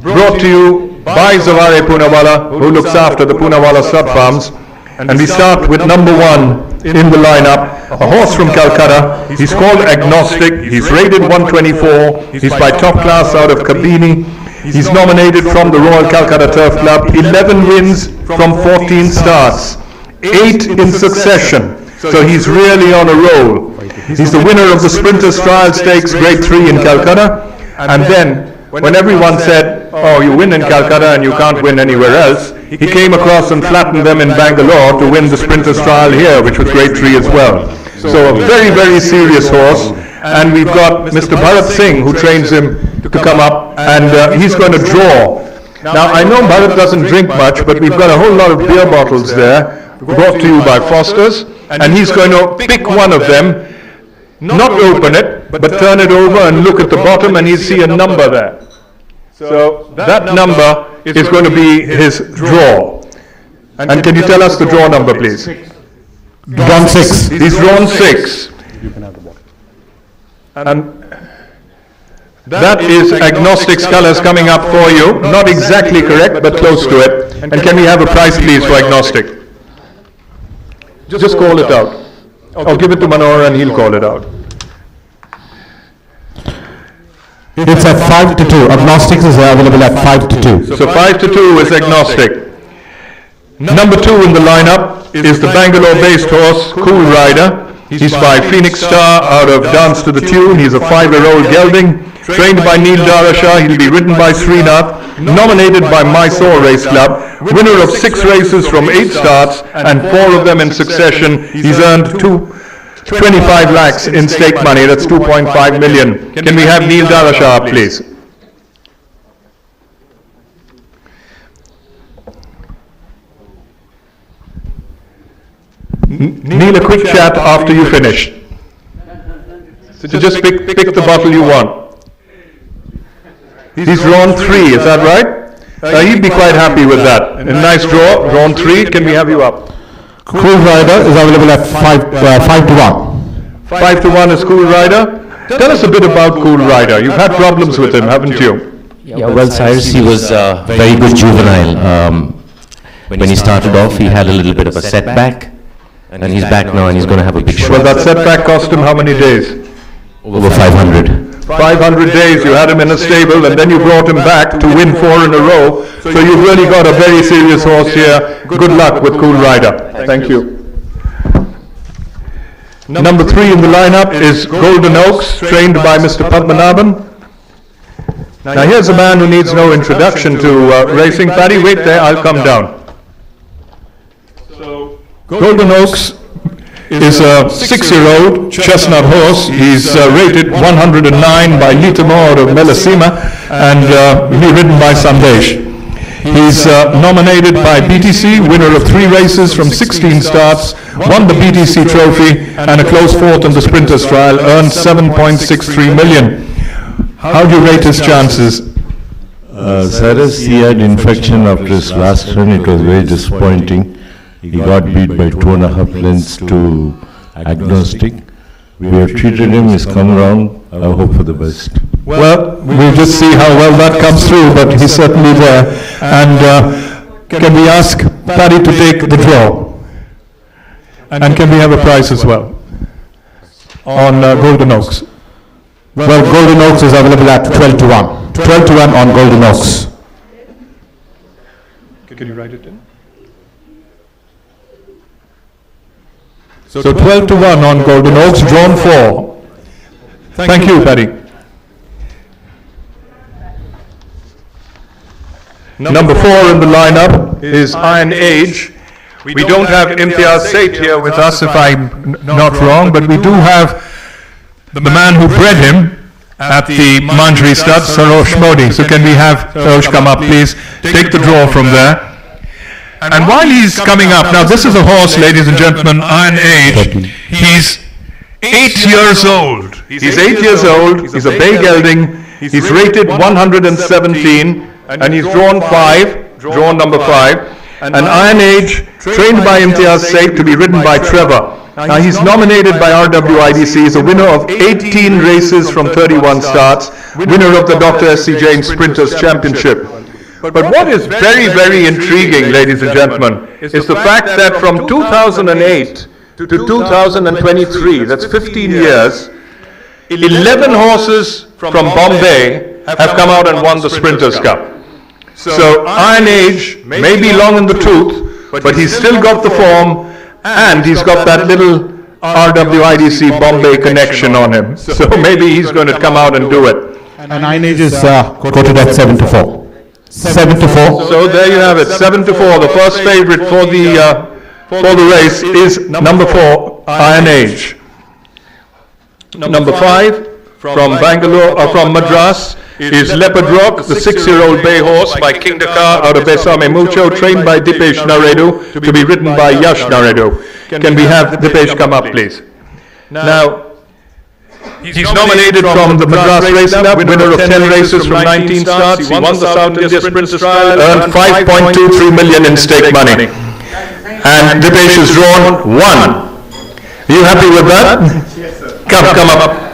brought to you by Zavare Poonawalla, who looks after the Poonawalla stud farms. And we start with number 1 in the lineup, a horse from Calcutta. He's called Agnostic. He's rated 124. He's by top class out of Kabini. He's nominated from the Royal Calcutta Turf Club. 11 wins from 14 starts, 8 in succession. So he's really on a roll. He's the winner of the Sprinters Trial Stakes Grade 3 in Calcutta. And then, when everyone said, oh, you win in Calcutta and you can't win anywhere else, he came across and flattened them in Bangalore to win the Sprinters Trial here, which was Grade 3 as well. So a very, very serious horse. And we've got Mr. Bharat Singh, who trains him, to come up, and he's going to draw. Now, I know Bharat doesn't drink much, but we've got a whole lot of beer bottles there, brought to you by Foster's, and he's going to pick one of them, not open it, but turn it over and look at the bottom, and he'll see a number there. So that number is going to be his draw. And can you tell us the draw number, please? Drawn 6. He's drawn 6. And that is Agnostic's colors coming up for you. Not exactly correct, but close to it. And can we have a price, please, for Agnostic? Just call it out. Or give it to Manora and he'll call it out. It's at 5 to 2. Agnostics is available at 5 to 2. So 5 to 2 is Agnostic. Number 2 in the lineup is the Bangalore-based horse, Cool Rider. He's by Phoenix Star out of Dance to the Tune. He's a 5-year-old gelding, trained by Neil Darasha. He'll be ridden by Srinath, nominated by Mysore Race Club, winner of 6 races from 8 starts and 4 of them in succession. He's earned 25 lakhs in stake money. That's 2.5 million. Can we have Neil Darasha up, please? Neil, a quick chat after you finish. So just pick the bottle you want. He's drawn 3, is that right? He'd be quite happy with that. A nice draw, drawn 3. Can we have you up? Cool Rider is available at 5 to 1. 5 to 1 is Cool Rider. Tell us a bit about Cool Rider. You've had problems with him, haven't you? Yeah, well, Cyrus, he was very good juvenile. When he started off, he had a little bit of a setback, and he's back now, and he's going to have a big show. Well, that setback cost him how many days? Over 500. 500 days. You had him in a stable, and then you brought him back to win 4 in a row. So you've really got a very serious horse here. Good luck with Cool Rider. Thank you. Number 3 in the lineup is Golden Oaks, trained by Mr. Padmanabhan. Now here's a man who needs no introduction to racing. Paddy, wait there, I'll come down. Golden Oaks is a 6-year-old chestnut horse. He's rated 109 by Litamore of Melasima, and he's ridden by Sandesh. He's nominated by BTC, winner of 3 races from 16 starts, won the BTC trophy, and a close 4th in the Sprinters Trial, earned 7.63 million. How do you rate his chances? Cyrus, he had infection after his last run. It was very disappointing. He got beat by 2.5 lengths to Agnostic. We have treated him, he's come around. I hope for the best. Well, we'll just see how well that comes through, but he's certainly there. And can we ask Paddy to take the draw? And can we have a price as well on Golden Oaks? Well, Golden Oaks is available at 12 to 1. 12 to 1 on Golden Oaks. can you write it in? So 12 to 1 on Golden Oaks, drawn 4. Thank you, Paddy. Number 4 in the lineup is Iron Age. We don't have Imtiaz Seth here with us, if I'm not wrong, but we do have the man who bred him at the Manjri stud, Sarosh Modi. So can we have Sarosh come up, please? Take the draw from there. And while he's coming up, now this is a horse, ladies and gentlemen, Iron Age. He's 8 years old. He's 8 years old. He's a bay gelding. He's rated 117, and he's drawn 5, drawn number 5. An Iron Age, trained by Imtiaz Seth to be ridden by Trevor. Now he's nominated by RWIDC as a winner of 18 races from 31 starts, winner of the Dr. S.C. Jain Sprinters Championship. But what is very, very intriguing, ladies and gentlemen, is the fact that from 2008 to 2023, that's 15 years, 11 horses from Bombay have come out and won the Sprinters Cup. So Iron Age may be long in the tooth, but he's still got the form, and he's got that little RWIDC Bombay connection on him. So maybe he's going to come out and do it. And Iron Age is quoted at 7 to 4. 7 to 4. So there you have it, 7 to 4. The first favorite for the race is number 4, Iron Age. Number 5 from Bangalore, or from Madras, is Leopard Rock, the 6-year-old bay horse by King Dakar out of Besame Mucho, trained by Dipesh Naredu, to be ridden by Yash Naredu. Can we have Dipesh come up, please? Now, he's nominated from the Madras Racing Club, winner of 10 races from 19 starts. He won the South India Sprinters Trial, earned 5.23 million in stake money. And Dipesh has drawn 1. Are you happy with that? Come up.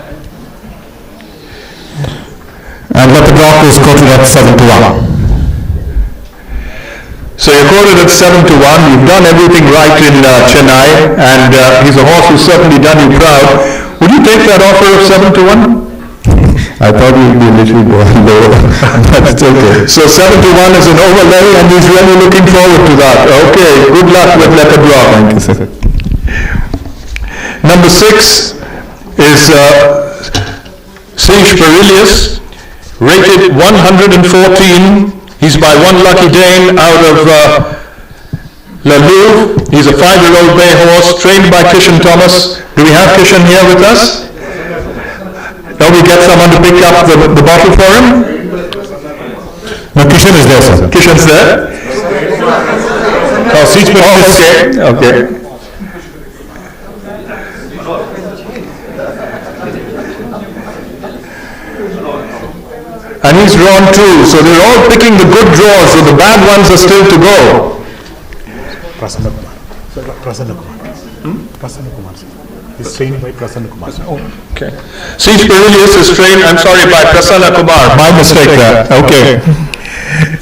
And Leopard Rock is quoted at 7 to 1. So you're quoted at 7 to 1. You've done everything right in Chennai, and he's a horse who's certainly done you proud. Would you take that offer of 7 to 1? I thought you'd be a little lower, but it's okay. So 7 to 1 is an overlay, and he's really looking forward to that. Okay, good luck with Leopard Rock. Thank you, sir. Number 6 is Siege Berilius, rated 114. He's by One Lucky Dane out of La Louvre. He's a 5-year-old bay horse, trained by Kishan Thomas. Do we have Kishan here with us? Now we get someone to pick up the bottle for him? No, Kishan is there, sir. Kishan's there? Okay. And he's drawn 2, so they're all picking the good draws, so the bad ones are still to go. Prasanna Kumar. He's trained by Prasanna Kumar. Okay. Siege Berilius is trained, by Prasanna Kumar. My mistake there. Okay.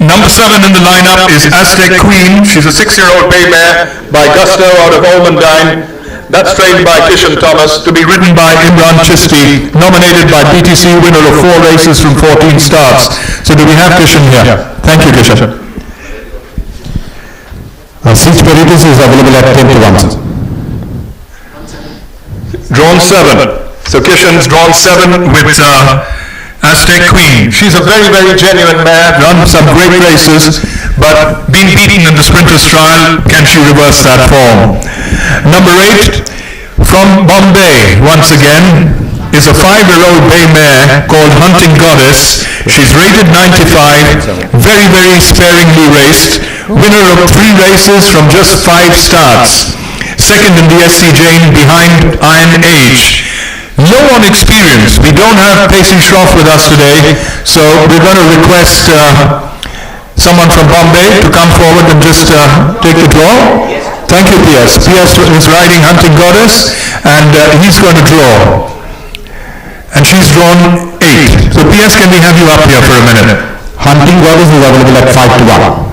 Number 7 in the lineup is Aztec Queen. She's a 6-year-old bay mare by Gusto out of Almondine. That's trained by Kishan Thomas, to be ridden by Imran Chisti, nominated by BTC, winner of 4 races from 14 starts. So do we have Kishan here? Thank you, Kishan. Siege Berilius is available at 10 to 1. Drawn 7. So Kishan's drawn 7 with Aztec Queen. She's a very, very genuine mare, run some great races, but been beaten in the Sprinters Trial. Can she reverse that form? Number 8, from Bombay, once again, is a 5-year-old bay mare called Hunting Goddess. She's rated 95, very, very sparingly raced, winner of 3 races from just 5 starts. Second in the SC Jain behind Iron Age. Low on experience. We don't have Pacey Shroff with us today, so we're going to request someone from Bombay to come forward and just take the draw. Thank you, P.S. P.S. is riding Hunting Goddess, and he's going to draw. And she's drawn 8. So P.S., can we have you up here for a minute? Hunting Goddess is available at 5 to 1.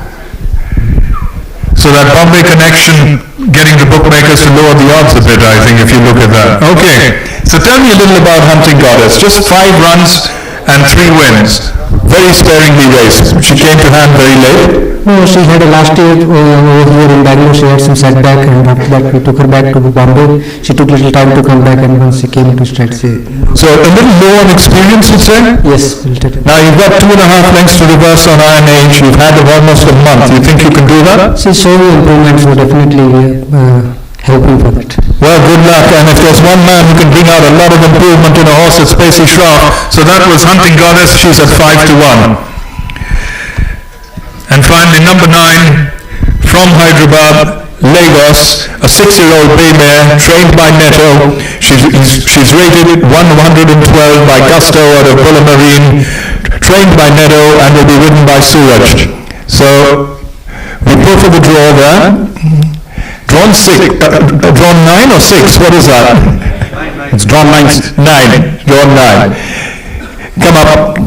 So that Bombay connection, getting the bookmakers to lower the odds a bit, I think, if you look at that. Okay, so tell me a little about Hunting Goddess. Just 5 runs and 3 wins. very sparingly raced. She came to hand very late. No, she had a last year over here in Bangalore. She had some setback, and after that we took her back to Bombay. She took little time to come back, and once she came to straight, So a little low on experience, you'd say? yes, Now you've got 2.5 lengths to reverse on Iron Age. You've had it almost a month. You think you can do that? she's showing improvement, so definitely helping for that. Well, good luck. And if there's one man who can bring out a lot of improvement in a horse, it's Pacey Shroff. So that was Hunting Goddess. She's at 5-1. And finally, number 9, from Hyderabad, Lagos, a 6-year-old bay mare trained by Neto. She's rated 112 by Gusto out of Bulla Marine, trained by Neto, and will be ridden by Suraj. So we go for the draw there. Drawn 9 or 6? What is that? It's drawn 9. 9. Drawn 9. Come up.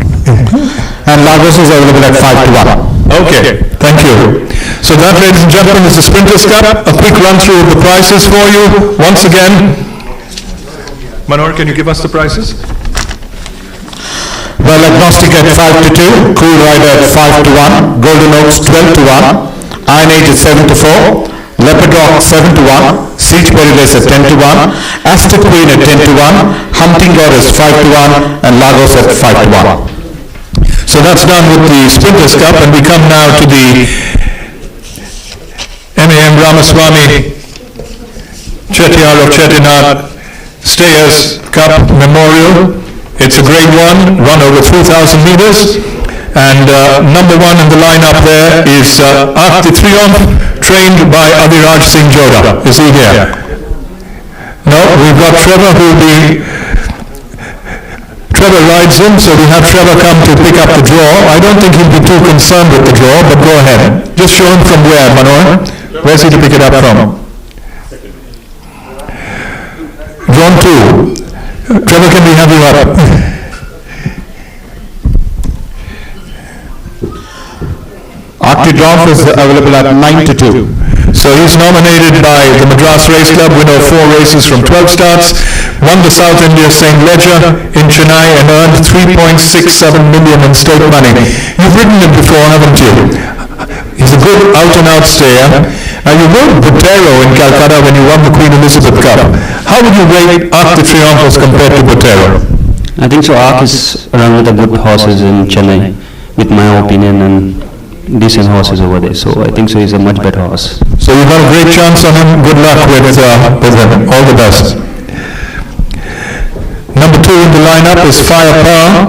And Lagos is available at 5-1. Okay, thank you. So that, ladies and gentlemen, is the Sprinters Cup. A quick run through of the prices for you. Once again, Manor, can you give us the prices? Well, Agnostic at 5-2, Cool Rider at 5-1, Golden Oaks 12-1, Iron Age at 7-4, Leopard Rock 7-1, Siege Perilous at 10-1, Aztec Queen at 10-1, Hunting Goddess 5-1, and Lagos at 5-1. So that's done with the Sprinters Cup, and we come now to the M.A.M. Ramaswamy Chettiar of Chettinad Stayers Cup Memorial. It's a grade 1, run over 3,000 meters, and number 1 in the lineup there is Arc de Triomphe, trained by Abhiraj Singh Joda. Is he here? No, we've got Trevor who will be... Trevor rides in, so we have Trevor come to pick up the draw. I don't think he'll be too concerned with the draw, but go ahead. Just show him from where, Manor? Where's he to pick it up from? Drawn 2. Trevor, can we have you up? Arc de Triomphe is available at 9-2. So he's nominated by the Madras Race Club, winner of 4 races from 12 starts, won the South India St. Ledger in Chennai and earned 3.67 million in stake money. You've ridden him before, haven't you? He's a good out-and-out stayer. Now you rode Botero in Calcutta when you won the Queen Elizabeth Cup. How would you rate Arc de Triomphe as compared to Botero? I think so. Arc is run with the good horses in Chennai, with my opinion, and decent horses over there. So I think so. He's a much better horse. So you've got a great chance on him. Good luck with him. All the best. Number 2 in the lineup is Fire Power,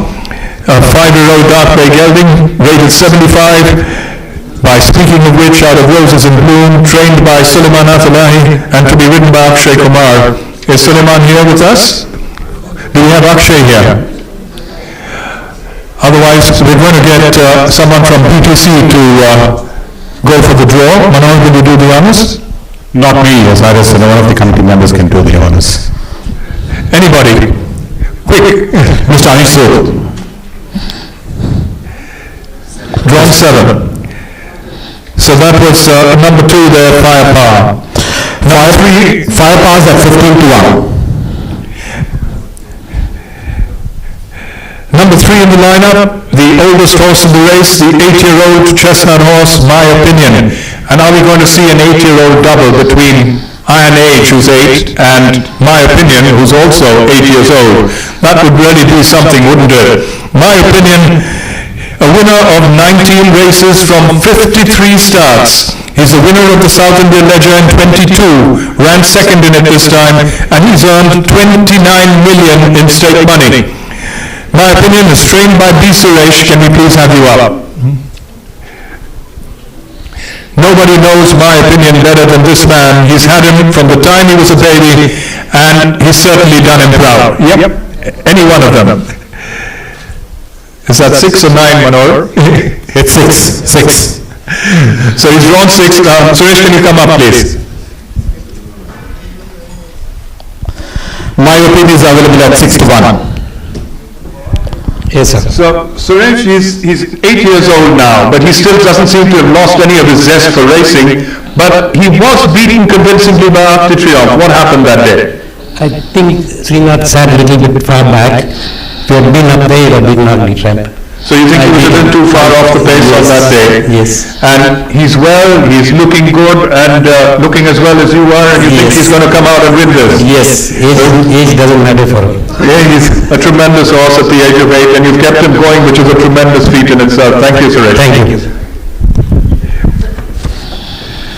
a 5-year-old dark bay gelding, rated 75 by Speaking of Which, out of Roses in Bloom, trained by Suleiman Athalahi and to be ridden by Akshay Kumar. Is Suleiman here with us? Do we have Akshay here? Otherwise, we're going to get someone from BTC to go for the draw. Manoj, will you do the honors? Not me, as far as one of the committee members can do the honors. Anybody? Quick. Mr. Anish. Drawn 7. So that was number 2 there, Fire Power. Fire Power is at 15-1. Number 3 in the lineup, the oldest horse in the race, the 8-year-old chestnut horse, My Opinion. And are we going to see an 8-year-old double between Iron Age, who's 8, and My Opinion, who's also 8 years old? That would really be something, wouldn't it? My Opinion, a winner of 19 races from 53 starts. He's the winner of the South India Ledger in 22, ran second in it this time, and he's earned 29 million in stake money. My Opinion is trained by B. Suresh. Can we please have you up? Nobody knows My Opinion better than this man. He's had him from the time he was a baby, and he's certainly done him proud. Yep. Any one of them. Is that 6 or 9, Manor? It's 6. So he's drawn 6. Suresh, can you come up, please? My Opinion is available at 6-1. Yes, sir. So Suresh, he's 8 years old now, but he still doesn't seem to have lost any of his zest for racing. But he was beaten convincingly by Arc de Triomphe. What happened that day? I think Srinath sat a little bit far back. If you had been up there, you would have been ugly tramp. So you think he was a little too far off the pace on that day? Yes. And he's well, he's looking good, and looking as well as you are, and you think he's going to come out and win this? Yes, age doesn't matter for him. Yeah, he's a tremendous horse at the age of 8, and you've kept him going, which is a tremendous feat in itself. Thank you, Suresh. Thank you.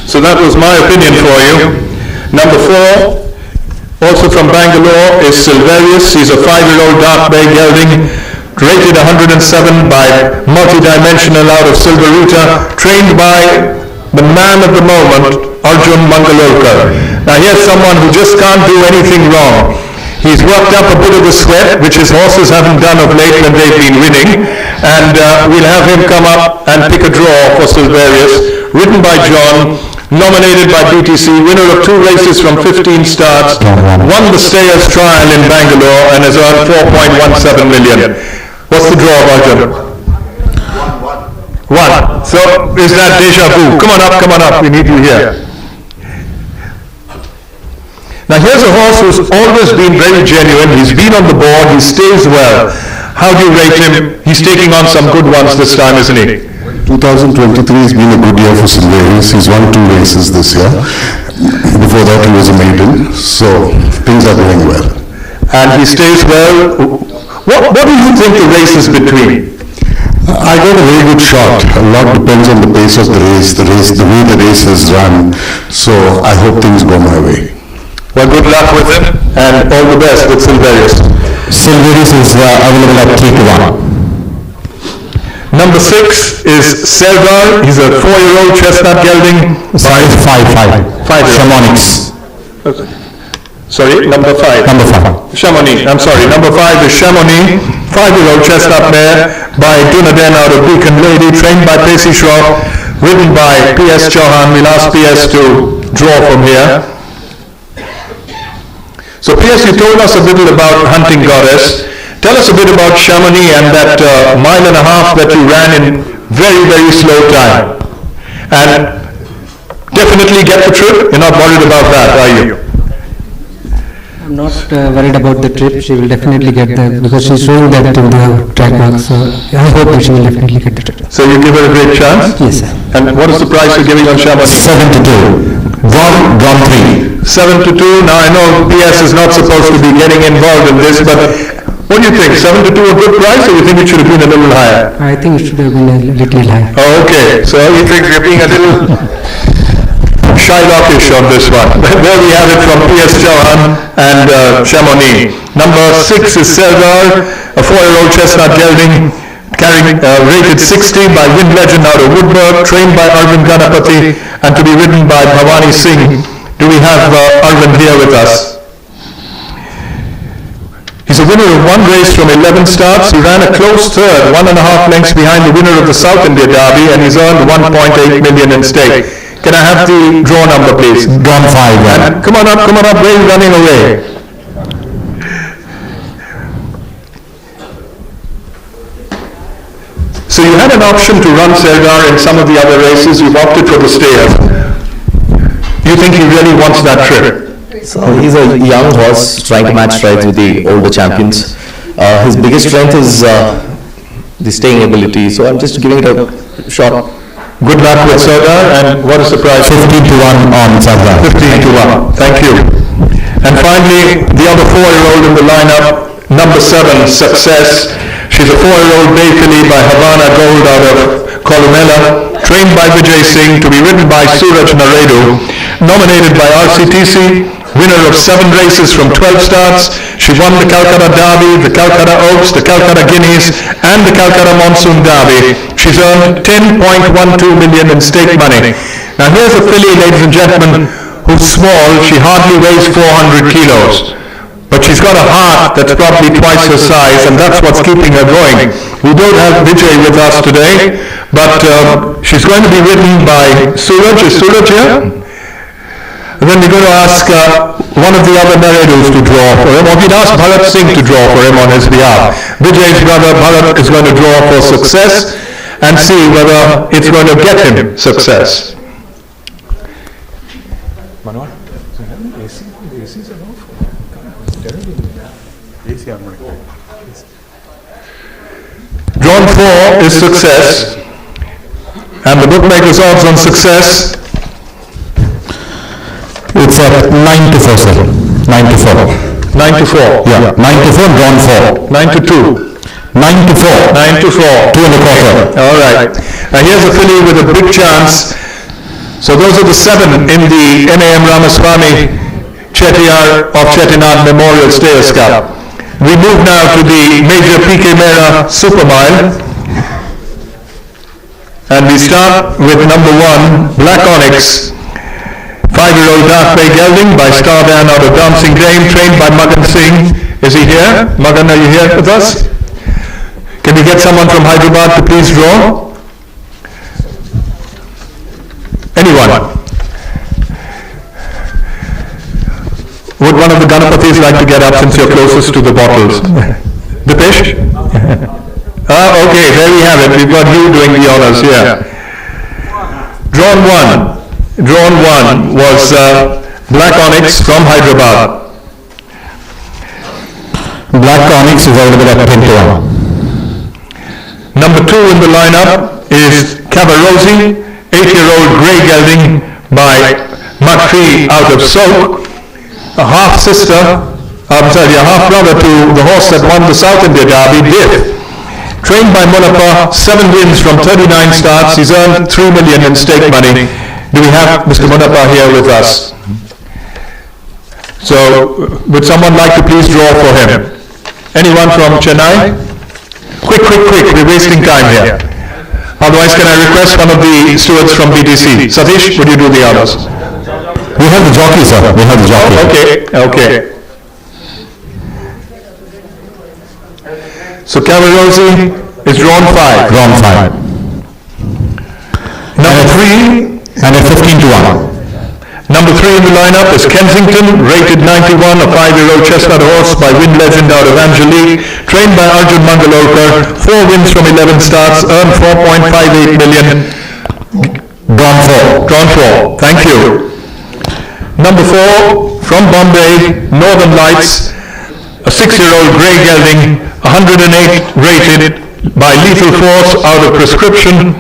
So that was my opinion for you. Number 4, also from Bangalore, is Silverius. He's a 5-year-old dark bay gelding, rated 107 by Multidimensional out of Silveruta, trained by the man of the moment, Arjun Mangalorkar. Now here's someone who just can't do anything wrong. He's worked up a bit of the sweat, which his horses haven't done of late when they've been winning, and we'll have him come up and pick a draw for Silverius, ridden by John, nominated by BTC, winner of 2 races from 15 starts, won the Stayers Trial in Bangalore, and has earned 4.17 million. What's the draw, Arjun? 1. So, is that deja vu? Come on up, we need you here. Now here's a horse who's always been very genuine. He's been on the board, he stays well. How do you rate him? He's taking on some good ones this time, isn't he? 2023 has been a good year for Silverius. He's won 2 races this year. Before that he was a maiden, so things are going well. And he stays well. What do you think the race is between? I got a very good shot. A lot depends on the pace of the race, the way the race is run. So I hope things go my way. Well, good luck with him, and all the best with Silverius. Silverius is available at 3-1. Number 6 is Serdar. He's a 4-year-old chestnut gelding. Size 5. Chamonix. Sorry, number 5. Number 5. Chamonix. I'm sorry. Number 5 is Chamonix, 5-year-old chestnut mare by Dunaden out of Beacon Lady, trained by Pacey Shaw, ridden by P.S. Chauhan. We'll ask P.S. to draw from here. So P.S., you told us a little about Hunting Goddess. Tell us a bit about Chamonix and that 1.5 miles that you ran in very, very slow time. And definitely get the trip. You're not worried about that, are you? I'm not worried about the trip. She will definitely get there because she's showing that in the track mark. So I hope that she will definitely get the trip. So you give her a great chance? Yes, sir. And what is the price you're giving on Chamonix? 7-2. Drawn 3. 7-2. Now I know PS is not supposed to be getting involved in this, but what do you think? 7-2 a good price, or you think it should have been a little higher? I think it should have been a little higher. Oh, okay. So you think you're being a little Shylockish on this one. There we have it from P.S. Chauhan and Chamonix. Number 6 is Serdar, a 4-year-old chestnut gelding, rated 60 by Wind Legend out of Woodburg, trained by Arvind Ganapati, and to be ridden by Bhavani Singh. Do we have Arvind here with us? He's a winner of 1 race from 11 starts. He ran a close third, 1.5 lengths behind the winner of the South India Derby, and he's earned 1.8 million in stake. Can I have the draw number, please? Drawn 5. Come on up, where are you running away? So you had an option to run Serdar in some of the other races. You've opted for the Stayers. Do you think he really wants that trip? So he's a young horse trying to match strides with the older champions. His biggest strength is the staying ability. So I'm just giving it a shot. Good luck with Serdar, and what is the price? 15-1 on Serdar. 15-1. Thank you. And finally, the other 4-year-old in the lineup, number 7, Success. She's a 4-year-old bay filly by Havana Gold out of Columella, trained by Vijay Singh, to be ridden by Suraj Naredu, nominated by RCTC, winner of 7 races from 12 starts. She won the Calcutta Derby, the Calcutta Oaks, the Calcutta Guineas, and the Calcutta Monsoon Derby. She's earned 10.12 million in stake money. Now here's a filly, ladies and gentlemen, who's small. She hardly weighs 400 kilos. But she's got a heart that's probably twice her size, and that's what's keeping her going. We don't have Vijay with us today, but she's going to be ridden by Suraj. Is Suraj here? And then we're going to ask one of the other Naredus to draw for him, or we'd ask Bharat Singh to draw for him on his behalf. Vijay's brother Bharat is going to draw for Success and see whether it's going to get him success. Drawn 4 is Success. And the bookmaker's odds on Success, It's at 9 to 4, sir. 9 to 4. 9 to 4. Yeah, 9 to 4, drawn 4. 9 to 2. 9 to 4. 9 to 4. 2 and a quarter. All right. Now here's a filly with a big chance. So those are the 7 in the NAM Ramaswamy Chettiar of Chettinad Memorial Stayers Cup. We move now to the Major PK Mera Super Mile. And we start with number 1, Black Onyx. 5-year-old Dark Bay Gelding by Stardan out of Dancing Dame, trained by Magan Singh. Is he here? Magan, are you here with us? Can we get someone from Hyderabad to please draw? Anyone? Would one of the Ganapathis like to get up since you're closest to the bottles? Dipesh? Okay, there we have it. We've got you doing the honors here. Drawn 1 was Black Onyx from Hyderabad. Black Onyx is available at 10 to 1. Number 2 in the lineup is Cavarosi, 8-year-old grey gelding by Makri out of Sok, a half-brother to the horse that won the South India Derby, Diff. Trained by Munappa, 7 wins from 39 starts. He's earned 3 million in stake money. Do we have Mr. Munappa here with us? So, would someone like to please draw for him? Anyone from Chennai? Quick, we're wasting time here. Otherwise, can I request one of the stewards from BTC? Satish, would you do the honors? We have the jockey, sir. We have the jockey. Okay. So Cavarosi is drawn 5. Drawn 5. Number 3. And at 15 to 1. Number 3 in the lineup is Kensington, rated 91, a 5-year-old chestnut horse by Wind Legend out of Angelique, trained by Arjun Mangalorkar, 4 wins from 11 starts, earned 4.58 million. Drawn 4. Thank you. Number 4 from Bombay, Northern Lights, a 6-year-old grey gelding, 108 rated by Lethal Force out of Prescription,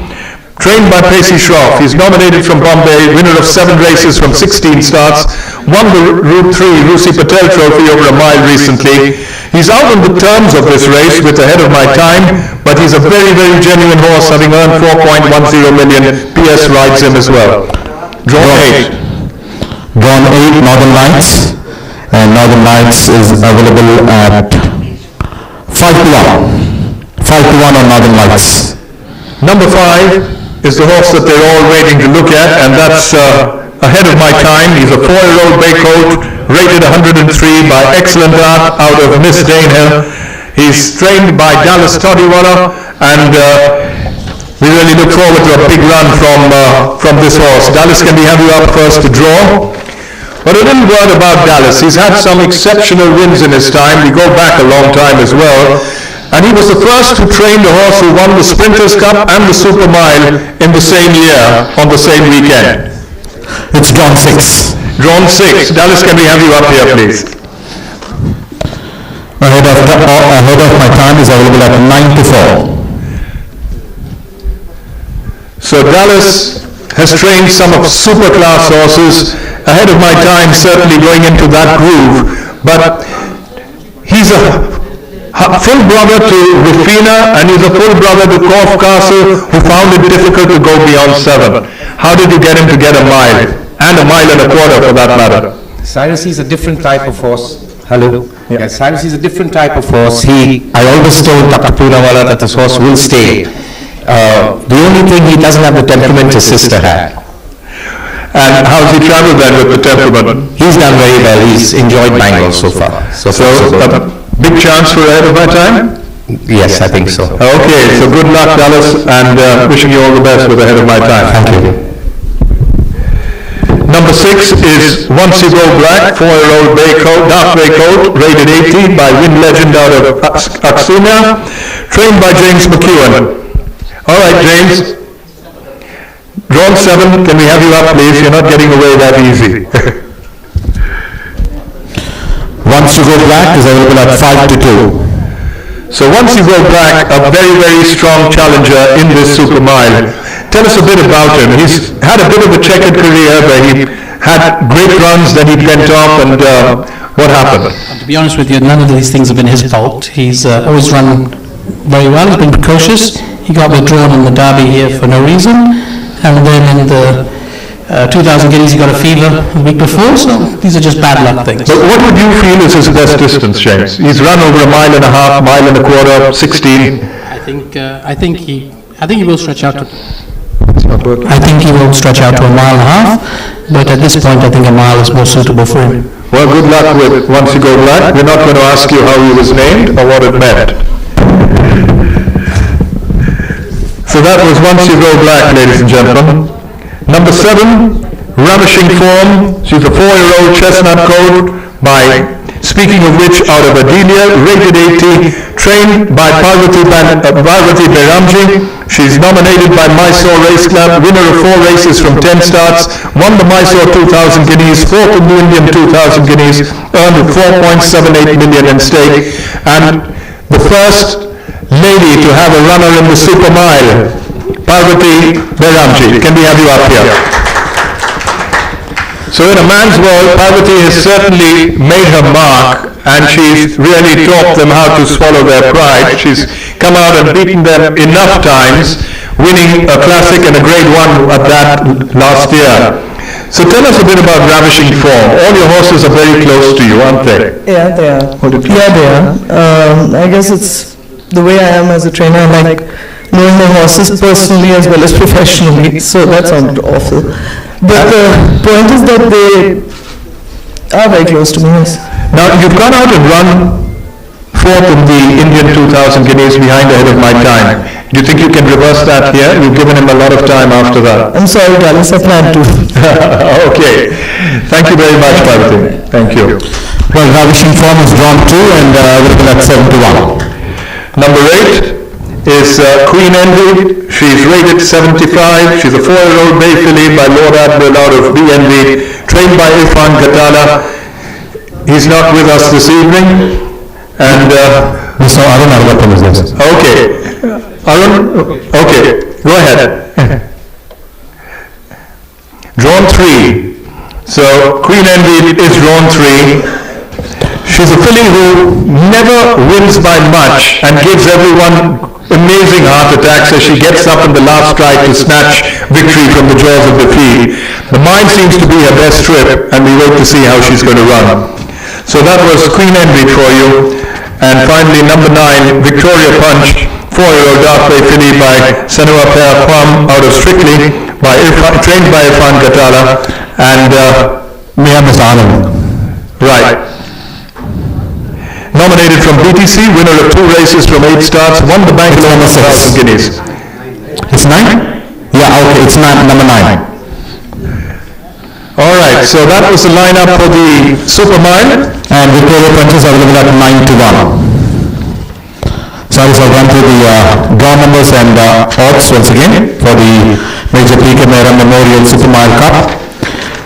trained by Pacey Shroff. He's nominated from Bombay, winner of 7 races from 16 starts, won the Route 3 Rusi Patel Trophy over a mile recently. He's out on the terms of this race with Ahead of My Time, but he's a very, very genuine horse, having earned 4.10 million. PS rides him as well. Drawn 8. Drawn 8, Northern Lights. And Northern Lights is available at 5 to 1. 5 to 1 on Northern Lights. Number 5 is the horse that they're all waiting to look at, and that's Ahead of My Time. He's a 4-year-old bay colt, rated 103 by Excellent Art out of Miss Danehill. He's trained by Dallas Todiwala, and we really look forward to a big run from this horse. Dallas, can we have you up first to draw? But a little word about Dallas. He's had some exceptional wins in his time. We go back a long time as well. And he was the first to train the horse who won the Sprinters Cup and the Super Mile in the same year, on the same weekend. It's drawn 6. Drawn 6. Dallas, can we have you up here, please? Ahead of My Time is available at 9 to 4. So Dallas has trained some of super class horses. Ahead of My Time certainly going into that groove, but he's a full brother to Rufina, and he's a full brother to Corf Castle, who found it difficult to go beyond 7. How did you get him to get a mile, and a mile and a quarter for that matter? Cyrus is a different type of horse. Hello? Yeah. Cyrus is a different type of horse. I always told Dr. Poonawala that this horse will stay. The only thing, he doesn't have the temperament his sister had. And how's he traveled then with the temperament? He's done very well. He's enjoyed Bangalore so far. So big chance for Ahead of My Time? Yes, I think so. Okay, so good luck, Dallas, and wishing you all the best with Ahead of My Time. Thank you. Number 6 is Once You Go Black, 4-year-old dark bay coat, rated 18 by Wind Legend out of Aksuna, trained by James McEwen. All right, James. Drawn 7, can we have you up, please? You're not getting away that easy. Once You Go Black is available at 5 to 2. So once you go back, a very, very strong challenger in this super mile. Tell us a bit about him. He's had a bit of a checkered career where he had great runs, then he went off, and what happened? To be honest with you, none of these things have been his fault. He's always run very well, he's been precocious. He got withdrawn in the derby here for no reason, and then in the 2,000 guineas he got a fever the week before, so these are just bad luck things. But what would you feel is his best distance, James? He's run over a mile and a half, mile and a quarter, 16. I think he will stretch out to... I think he will stretch out to a mile and a half, but at this point I think a mile is more suitable for him. Well, good luck with it. Once you go black, we're not going to ask you how he was named or what it meant. So that was Once You Go Black, ladies and gentlemen. Number 7, ravishing form. She's a 4-year-old chestnut colt by, speaking of which, out of Adelia, rated 80, trained by Parvati Beramji. She's nominated by Mysore Race Club, winner of 4 races from 10 starts, won the Mysore 2,000 guineas, 4th in the Indian 2,000 guineas, earned 4.78 million in stake, and the first lady to have a runner in the super mile, Parvati Beramji. Can we have you up here? So in a man's world, Parvati has certainly made her mark, and she's really taught them how to swallow their pride. She's come out and beaten them enough times, winning a classic and a grade 1 at that last year. So tell us a bit about ravishing form. All your horses are very close to you, aren't they? Yeah, they are. Yeah, they are. I guess it's the way I am as a trainer. I like knowing the horses personally as well as professionally, so that sounded awful. But the point is that they are very close to me, yes. Now, you've gone out and run 4th in the Indian 2,000 guineas behind ahead of my time. Do you think you can reverse that here? You've given him a lot of time after that. I'm sorry, Dallas, I plan to. Okay. Thank you very much, Parvati. Thank you. Well, ravishing form is drawn 2 and available at 7 to 1. Number 8 is Queen Envy. She's rated 75. She's a 4-year-old bay filly by Lord Admiral out of BNV, trained by Irfan Gatala. He's not with us this evening. And Mr. Arun Arvatam is this. Okay. Arun, okay, go ahead. Drawn 3. So Queen Envy is drawn 3. She's a filly who never wins by much and gives everyone amazing heart attacks as she gets up in the last strike to snatch victory from the jaws of defeat. The mile seems to be her best trip, and we wait to see how she's going to run. So that was Queen Envy for you. And finally, number 9, Victoria Punch, 4-year-old dark bay filly by Sanua Per Kwam out of Strictly, trained by Irfan Gatala, and Mr. Anand. Right. Nominated from BTC, winner of 2 races from 8 starts, won the Bangalore 1,000 guineas. It's 9? Yeah, okay, it's number 9. All right, so that was the lineup for the Super Mile. And Victoria Punch is available at 9 to 1. So I'll run through the draw numbers and odds once again for the Major P.K. Mehra Memorial Super Mile Cup.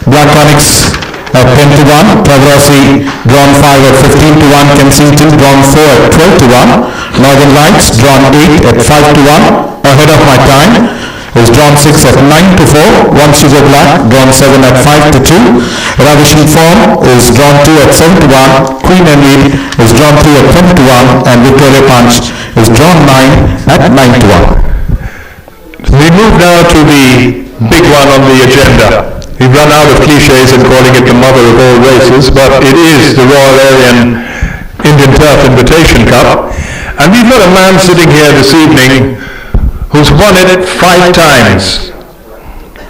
Black Onyx at 10 to 1, Pragrossi drawn 5 at 15 to 1, Kensington drawn 4 at 12 to 1, Northern Lights drawn 8 at 5 to 1, ahead of my time is drawn 6 at 9 to 4, Once You Go Black drawn 7 at 5 to 2, Ravishing Form is drawn 2 at 7 to 1, Queen Envy is drawn 3 at 10 to 1, and Victoria Punch is drawn 9 at 9 to 1. We move now to the big one on the agenda. We've run out of cliches in calling it the mother of all races, but it is the Royal Aryan Indian Turf Invitation Cup. And we've got a man sitting here this evening who's won it 5 times.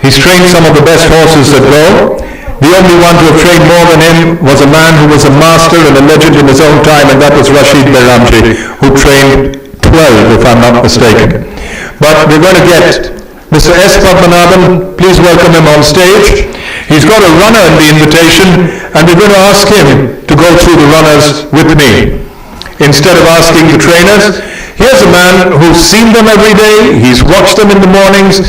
He's trained some of the best horses that go. The only one to have trained more than him was a man who was a master and a legend in his own time, and that was Rashid Beramji, who trained 12, if I'm not mistaken. But we're going to get Mr. S. Padmanabhan, please welcome him on stage. He's got a runner in the invitation, and we're going to ask him to go through the runners with me, instead of asking the trainers. Here's a man who's seen them every day, he's watched them in the mornings,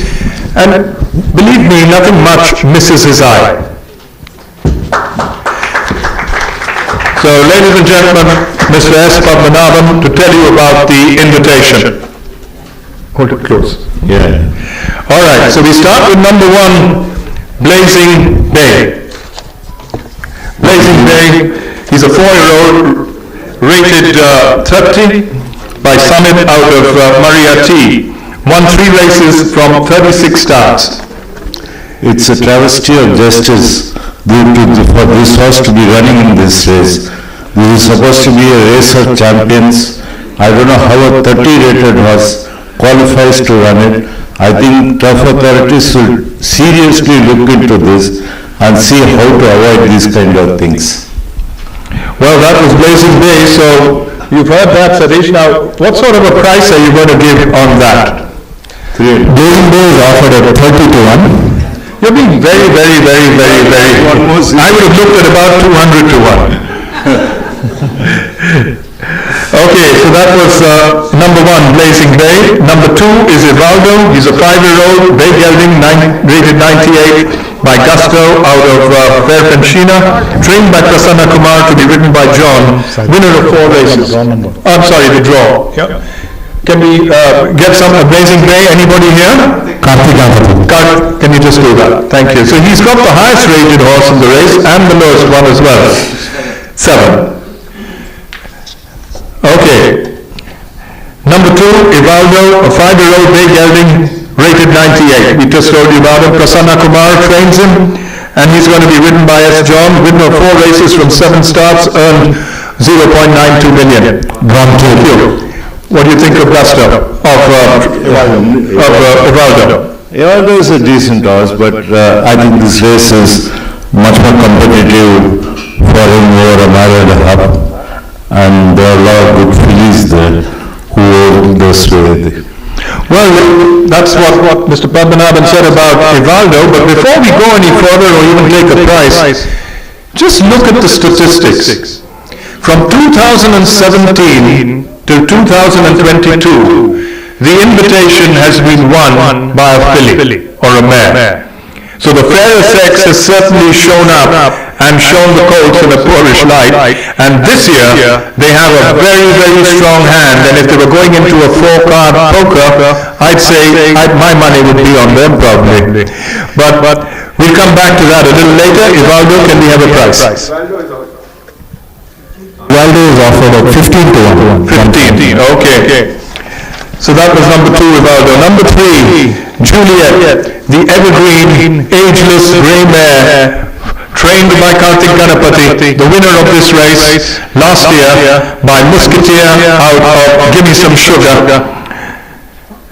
and believe me, nothing much misses his eye. So, ladies and gentlemen, Mr. S. Padmanabhan to tell you about the invitation. Hold it close. Yeah. All right, so we start with number 1, Blazing Bay. Blazing Bay, he's a 4-year-old, rated 30 by Summit out of Murray. Won 3 races from 36 starts. It's a travesty of justice for this horse to be running in this race. This is supposed to be a race of champions. I don't know how a 30-rated horse qualifies to run it. I think tough authorities should seriously look into this and see how to avoid these kind of things. Well, that was Blazing Bay, so you've heard that, Satish. Now, what sort of a price are you going to give on that? Blazing Bay is offered at 30 to 1. You're being very, very, very, very, very... I would have looked at about 200 to 1. Okay, so that was number 1, Blazing Bay. Number 2 is Ivaldo. He's a 5-year-old, bay gelding, rated 98 by Gusto out of Fairpenshina, trained by Prasanna Kumar to be ridden by John, winner of 4 races. I'm sorry, the draw. Yeah. Can we get some Blazing Bay? Anybody here? Can you just do that? Thank you. So he's got the highest rated horse in the race and the lowest one as well. 7. Okay. Number 2, Ivaldo, a 5-year-old bay gelding, rated 98. We just told you about him. Prasanna Kumar trains him, and he's going to be ridden by S. John, winner of 4 races from 7 starts, earned 0.92 million. What do you think of Gusto, of Ivaldo? Ivaldo is a decent horse, but I think this race is much more competitive for him over a mile and a half. And there are a lot of good fillies there who hold this way. Well, that's what Mr. Padmanabhan said about Ivaldo, but before we go any further or even take a price, just look at the statistics. From 2017 to 2022, the invitation has been won by a filly or a mare. So the fairer sex has certainly shown up and shown the colts in a poorish light, and this year they have a very, very strong hand, and if they were going into a 4-card poker, I'd say my money would be on them probably. But we'll come back to that a little later. Ivaldo, can we have a price? Ivaldo is offered at 15 to 1. 15, okay. So that was number 2, Ivaldo. Number 3, Juliet, the evergreen, ageless grey mare, trained by Karthik Ganapati, the winner of this race last year by Musketeer out of Give Me Some Sugar.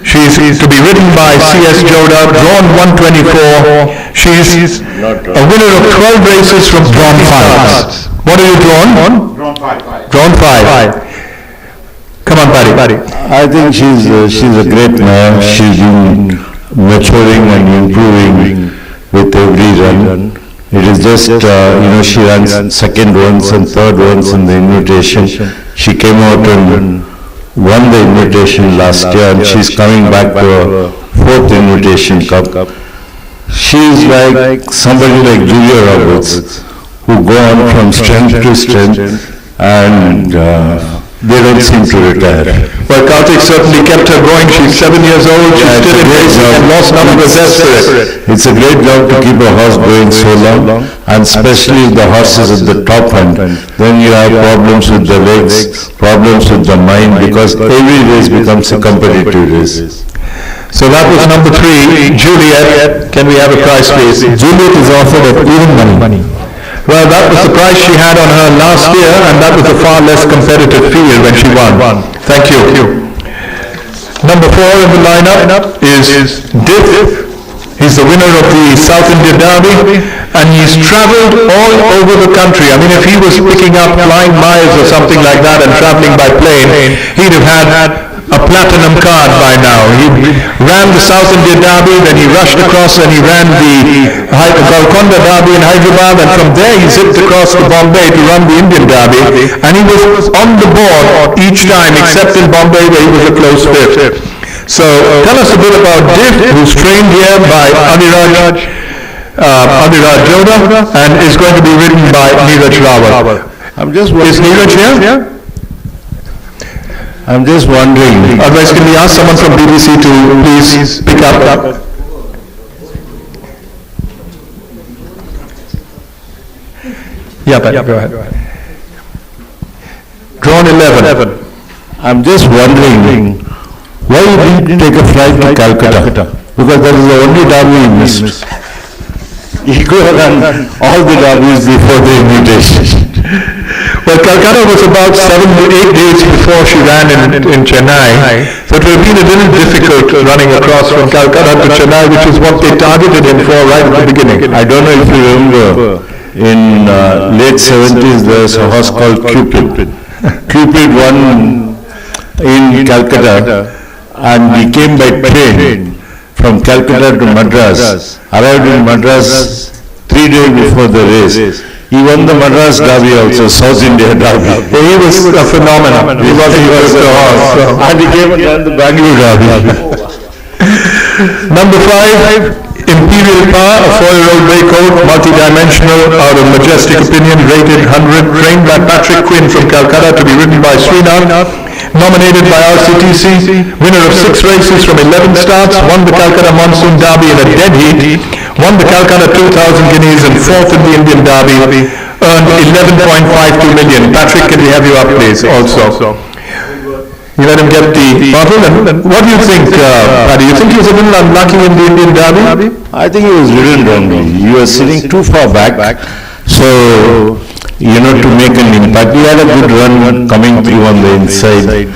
She's to be ridden by C.S. Joda, drawn 124. She's a winner of 12 races from drawn 5. What are you drawn? Drawn 5. Come on, Paddy. I think she's a great mare. She's been maturing and improving with every run. It is just, she runs second ones and third ones in the invitation. She came out and won the invitation last year, and she's coming back to a 4th invitation cup. She's like somebody like Julia Roberts, who go on from strength to strength, and they don't seem to retire. Well, Karthik certainly kept her going. She's 7 years old. She's still in racing and lost none of the zest for it. It's a great job to keep a horse going so long, and especially if the horse is at the top end. Then you have problems with the legs, problems with the mind, because every race becomes a competitive race. So that was number 3, Juliet. Can we have a price, please? Juliet is offered at even money. Well, that was the price she had on her last year, and that was a far less competitive field when she won. Thank you. Number 4 in the lineup is Diff. He's the winner of the South India Derby, and he's traveled all over the country. I mean, if he was picking up flying miles or something like that and traveling by plane, he'd have had a platinum card by now. He ran the South India Derby, then he rushed across and he ran the Golconda Derby in Hyderabad, and from there he zipped across to Bombay to run the Indian Derby, and he was on the board each time except in Bombay where he was a close fifth. So tell us a bit about Diff, who's trained here by Aniraj Joda and is going to be ridden by Neeraj Rawat. I'm just Is Neeraj here? I'm just wondering. Otherwise, can we ask someone from BBC to please pick up? Yeah, go ahead. Drawn 11. I'm just wondering why you didn't take a flight to Calcutta? Because that is the only derby you missed. You could have done all the derbies before the invitation. Well, Calcutta was about 7 to 8 days before she ran in Chennai, so it would have been a little difficult running across from Calcutta to Chennai, which is what they targeted him for right at the beginning. I don't know if you remember, in late 70s there was a horse called Cupid. Cupid won in Calcutta and he came by train from Calcutta to Madras, arrived in Madras 3 days before the race. He won the Madras Derby also, South India Derby. He was a phenomenon. He was a horse. And he came and won the Bangalore Derby. Number 5, Imperial Power, a 4-year-old bay colt, multi-dimensional, out of Majestic Opinion, rated 100, trained by Patrick Quinn from Calcutta to be ridden by Srinath, nominated by RCTC, winner of 6 races from 11 starts, won the Calcutta Monsoon Derby in a dead heat, won the Calcutta 2000 guineas and 4th in the Indian Derby, earned 11.52 million. Patrick, can we have you up please also? You let him get the bottle. And what do you think, Paddy? You think he was a little unlucky in the Indian Derby? I think he was ridden wrongly. He was sitting too far back. So, to make an impact. He had a good run coming through on the inside.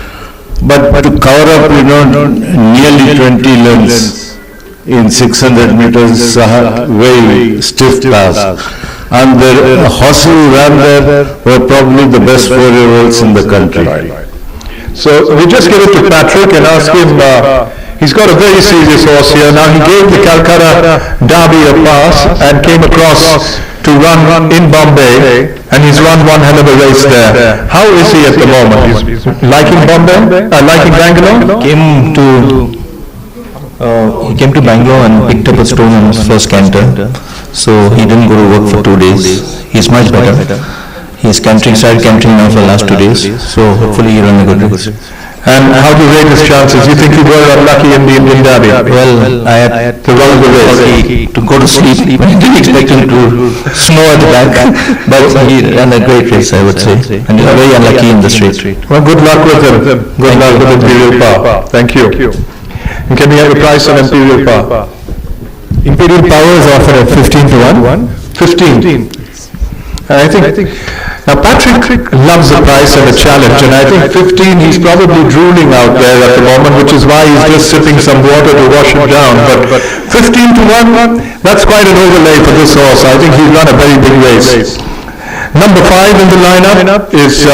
But to cover up, nearly 20 lengths in 600 meters is a very stiff task. And the horses who ran there were probably the best 4-year-olds in the country. So we just give it to Patrick and ask him, he's got a very serious horse here. Now he gave the Calcutta Derby a pass and came across to run in Bombay, and he's run one hell of a race there. How is he at the moment? He's liking Bombay? Liking Bangalore? He came to Bangalore and picked up a stone on his first canter, so he didn't go to work for 2 days. He's much better. He's started cantering now for the last 2 days, so hopefully he'll run a good race. And how do you rate his chances? You think he were unlucky in the Indian Derby? Well, I had to run the race, to go to sleep. I didn't expect him to snow at the back, but he ran a great race, I would say, and he was very unlucky in the straight. Well, good luck with him. Good luck with Imperial Power. Thank you. And can we have a price on Imperial Power? Imperial Power is offered at 15 to 1. 15. I think now Patrick loves the price and the challenge, and I think 15 he's probably drooling out there at the moment, which is why he's just sipping some water to wash it down. But 15 to 1, that's quite an overlay for this horse. I think he'll run a very big race. Number 5 in the lineup is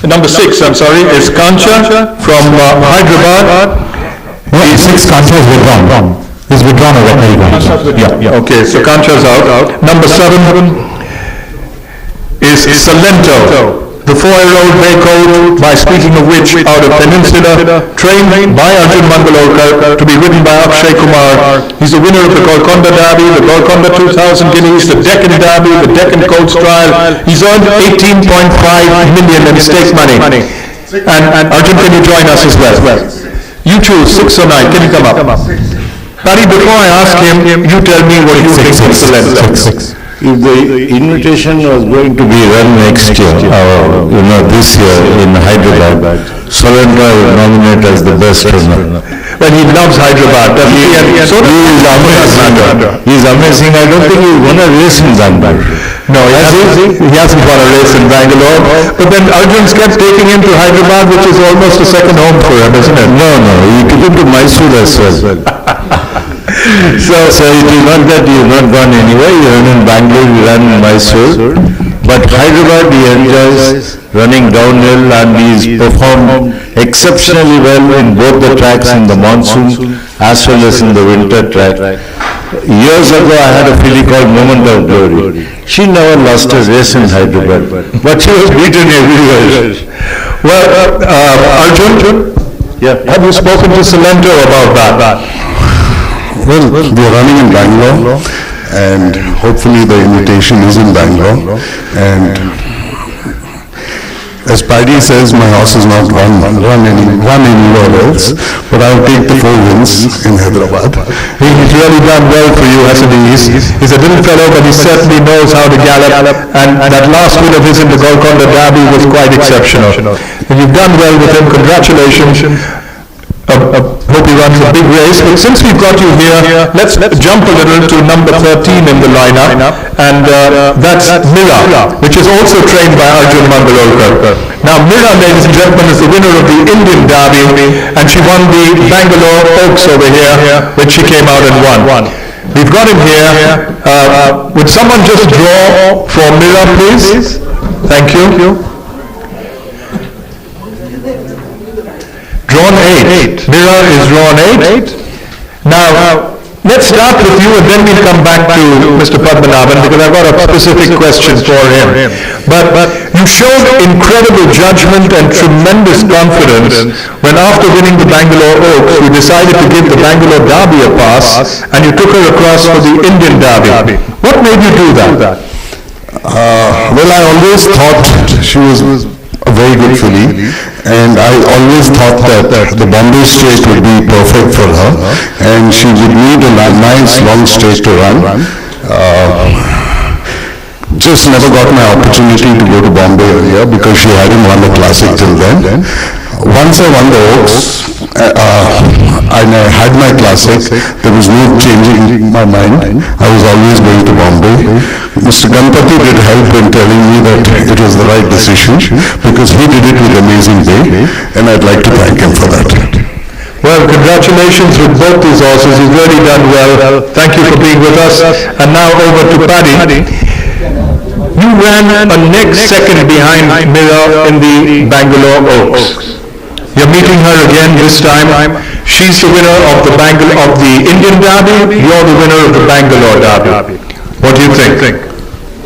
number 6. Is Kancha from Hyderabad. No, 6 Kancha is withdrawn. He's withdrawn already. Yeah. Okay, so Kancha's out. Number 7 is Salento, the 4-year-old bay colt, by speaking of which, out of Peninsula, trained by Arjun Mangalorkar to be ridden by Akshay Kumar. He's the winner of the Golconda Derby, the Golconda 2000 guineas, the Deccan Derby, the Deccan Colts Trial. He's earned 18.5 million in stake money. And Arjun, can you join us as well? You choose 6 or 9. Can you come up? Paddy, before I ask him, you tell me what you think of Salento. 6. If the invitation was going to be run next year, this year in Hyderabad, Salento I would nominate as the best runner. Well, he loves Hyderabad. He is amazing. He's amazing. I don't think he won a race in Bangalore. No, he hasn't won a race in Bangalore. But then Arjun's kept taking him to Hyderabad, which is almost a second home for him, isn't it? No, he took him to Mysore as well. So it is not that he has not gone anywhere. He ran in Bangalore, he ran in Mysore. But Hyderabad he enjoys running downhill, and he's performed exceptionally well in both the tracks, in the monsoon as well as in the winter track. Years ago I had a filly called Moment of Glory. She never lost a race in Hyderabad, but she was beaten everywhere. Well, Arjun, have you spoken to Salento about that? Well, they're running in Bangalore. and hopefully the invitation is in Bangalore. And as Paddy says, my horse is not run anywhere else, but I'll take the 4 wins in Hyderabad. He's really done well for you, hasn't he? He's a little fellow, but he certainly knows how to gallop, and that last win of his in the Golconda Derby was quite exceptional. And you've done well with him, congratulations. Hope he runs a big race. But since we've got you here, let's jump a little to number 13 in the lineup, and that's Mira, which is also trained by Arjun Mangalorkar. Now Mira, ladies and gentlemen, is the winner of the Indian Derby, and she won the Bangalore Oaks over here, which she came out and won. We've got him here. Would someone just draw for Mira, please? Thank you. Drawn 8. Mira is drawn 8. Now, let's start with you and then we'll come back to Mr. Padmanabhan because I've got a specific question for him. But you showed incredible judgment and tremendous confidence when after winning the Bangalore Oaks, you decided to give the Bangalore Derby a pass and you took her across for the Indian Derby. What made you do that? Well, I always thought she was a very good filly, and I always thought that the Bombay straight would be perfect for her, and she would need a nice long straight to run. Just never got my opportunity to go to Bombay earlier because she hadn't won the Classic till then. Once I won the Oaks, and I had my Classic, there was no changing my mind. I was always going to Bombay. Mr. Ganpati did help in telling me that it was the right decision because he did it with amazing way, and I'd like to thank him for that. Well, congratulations with both these horses. You've really done well. Thank you for being with us. And now over to Paddy. You ran a neck second behind Mira in the Bangalore Oaks. You're meeting her again this time. She's the winner of the Indian Derby. You're the winner of the Bangalore Derby. What do you think?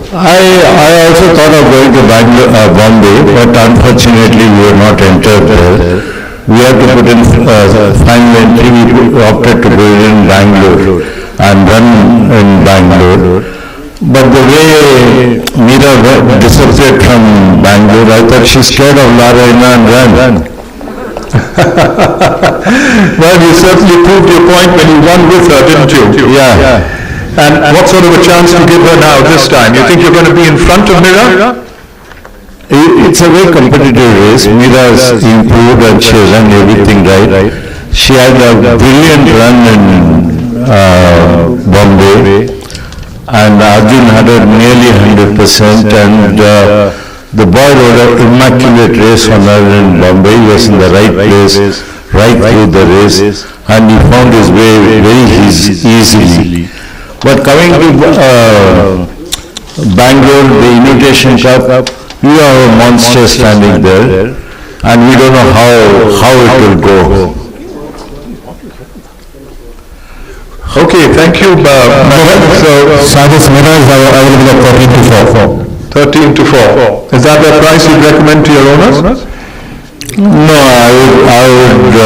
I also thought of going to Bombay, but unfortunately we were not entered there. We had to put in final entry. We opted to go in Bangalore and run in Bangalore. But the way Mira disappeared from Bangalore, I thought she's scared of Larayana and ran. Well, you certainly proved your point when you won with her, didn't you? Yeah. And what sort of a chance do you give her now this time? You think you're going to be in front of Mira? It's a very competitive race. Mira has improved and she has done everything right. She had a brilliant run in Bombay, and Arjun had a nearly 100%, and the boy rode an immaculate race on her in Bombay. He was in the right place, right through the race, and he found his way very easily. But coming to Bangalore, the Invitation Cup, you have a monster standing there, and we don't know how it will go. Okay, thank you, So, Sajis Mira is available at 13 to 4. Is that the price you'd recommend to your owners? No, I would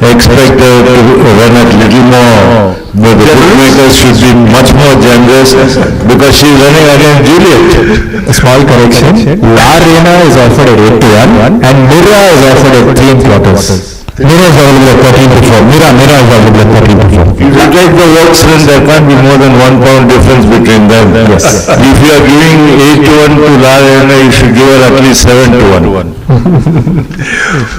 expect her to run a little more. But the bookmakers should be much more generous because she's running against Juliet. A small correction. Larayana is offered at 8 to 1 and Mira is offered at 3 quarters. Mira is available at 13 to 4. Mira is available at 13 to 4. If you take the works run, there can't be more than 1 pound difference between them. Yes. If you are giving 8 to 1 to Larayana, you should give her at least 7 to 1.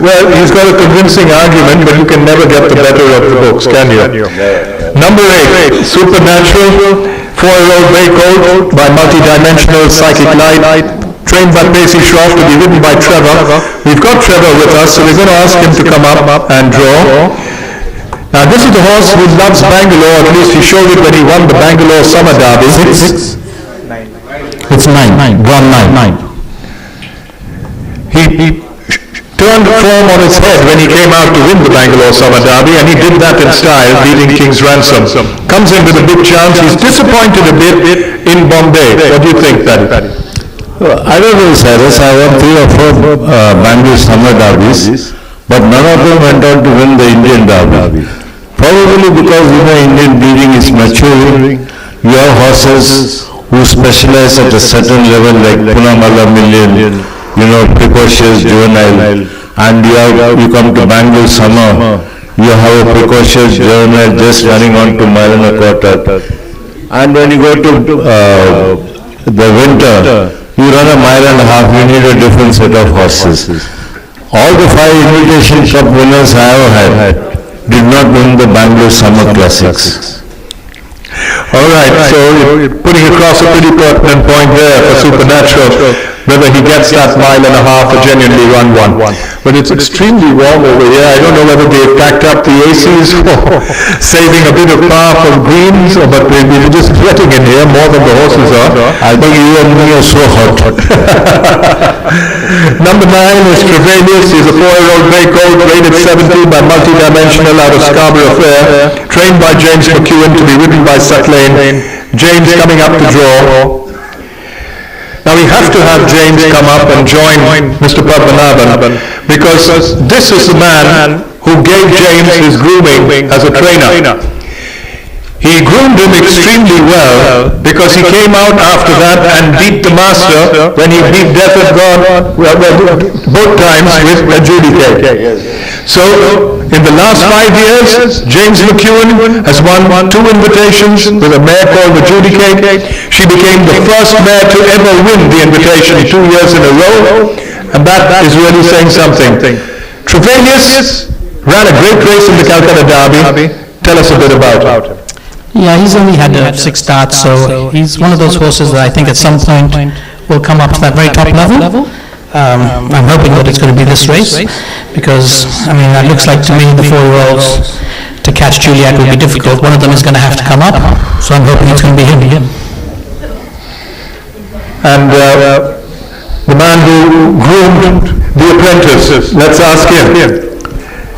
Well, he's got a convincing argument, but you can never get the better of the books, can you? Number 8, Supernatural, 4-year-old Bay Colt by Multidimensional Psychic Light, trained by Pacey Shroff to be ridden by Trevor. We've got Trevor with us, so we're going to ask him to come up and draw. Now this is the horse who loves Bangalore, at least he showed it when he won the Bangalore Summer Derby. 6. It's 9. Drawn 9. He turned form on his head when he came out to win the Bangalore Summer Derby, and he did that in style, beating King's Ransom. Comes in with a big chance. He's disappointed a bit in Bombay. What do you think, Paddy? I don't know, Cyrus. I won 3 or 4 Bangalore Summer Derbies, but none of them went on to win the Indian Derby. Probably because, Indian breeding is maturing. you have horses who specialize at a certain level like Punamala Million, precocious juvenile, and you come to Bangalore summer, you have a precocious juvenile just running on to mile and a quarter. And when you go to the winter, you run a mile and a half, you need a different set of horses. All the 5 Invitation Cup winners I have had did not win the Bangalore Summer Classics. All right, so you're putting across a pretty pertinent point there for Supernatural, whether he gets that mile and a half or genuinely run one. But it's extremely warm over here. I don't know whether they've packed up the ACs for saving a bit of power from greens, but maybe they're just sweating in here more than the horses are. I think you and me are so hot. Number 9 is Trevelius. He's a 4-year-old bay colt, rated 17 by Multidimensional out of Scarborough Fair, trained by James McEwen to be ridden by Sutlane. James coming up to draw. Now we have to have James come up and join Mr. Padmanabhan, because this is the man who gave James his grooming as a trainer. He groomed him extremely well because he came out after that and beat the master when he beat Death of God both times with Adjudicate. So in the last 5 years, James McEwen has won 2 invitations with a mare called Adjudicate. She became the first mare to ever win the invitation 2 years in a row, and that is really saying something. Trevelius ran a great race in the Calcutta Derby. Tell us a bit about him. Yeah, he's only had 6 starts, so he's one of those horses that I think at some point will come up to that very top level. I'm hoping that it's going to be this race, because, that looks like to me the 4-year-olds to catch Juliet will be difficult. One of them is going to have to come up, so I'm hoping it's going to be him. And the man who groomed the apprentice, let's ask him.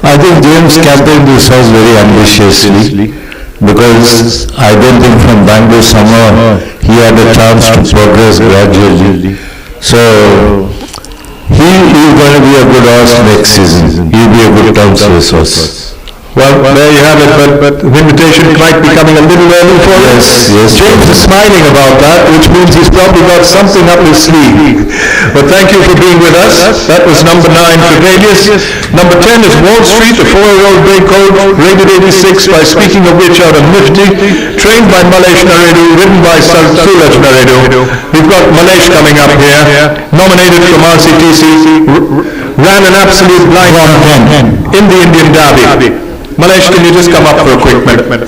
I think James campaigned this horse very ambitiously, because I don't think from Bangalore summer he had a chance to progress gradually. So he is going to be a good horse next season. He'll be a good Town Race horse. Well, there you have it, but the invitation might be coming a little early for us. Yes. James is smiling about that, which means he's probably got something up his sleeve. But thank you for being with us. That was number 9, Trevelius. Number 10 is Wall Street, a 4-year-old bay colt, rated 86 by Speaking of Which out of Nifty, trained by Malesh Naredu, ridden by Suraj Naredu. We've got Malesh coming up here, nominated from RCTC, ran an absolute blind in the Indian Derby. Malesh, can you just come up for a quick minute?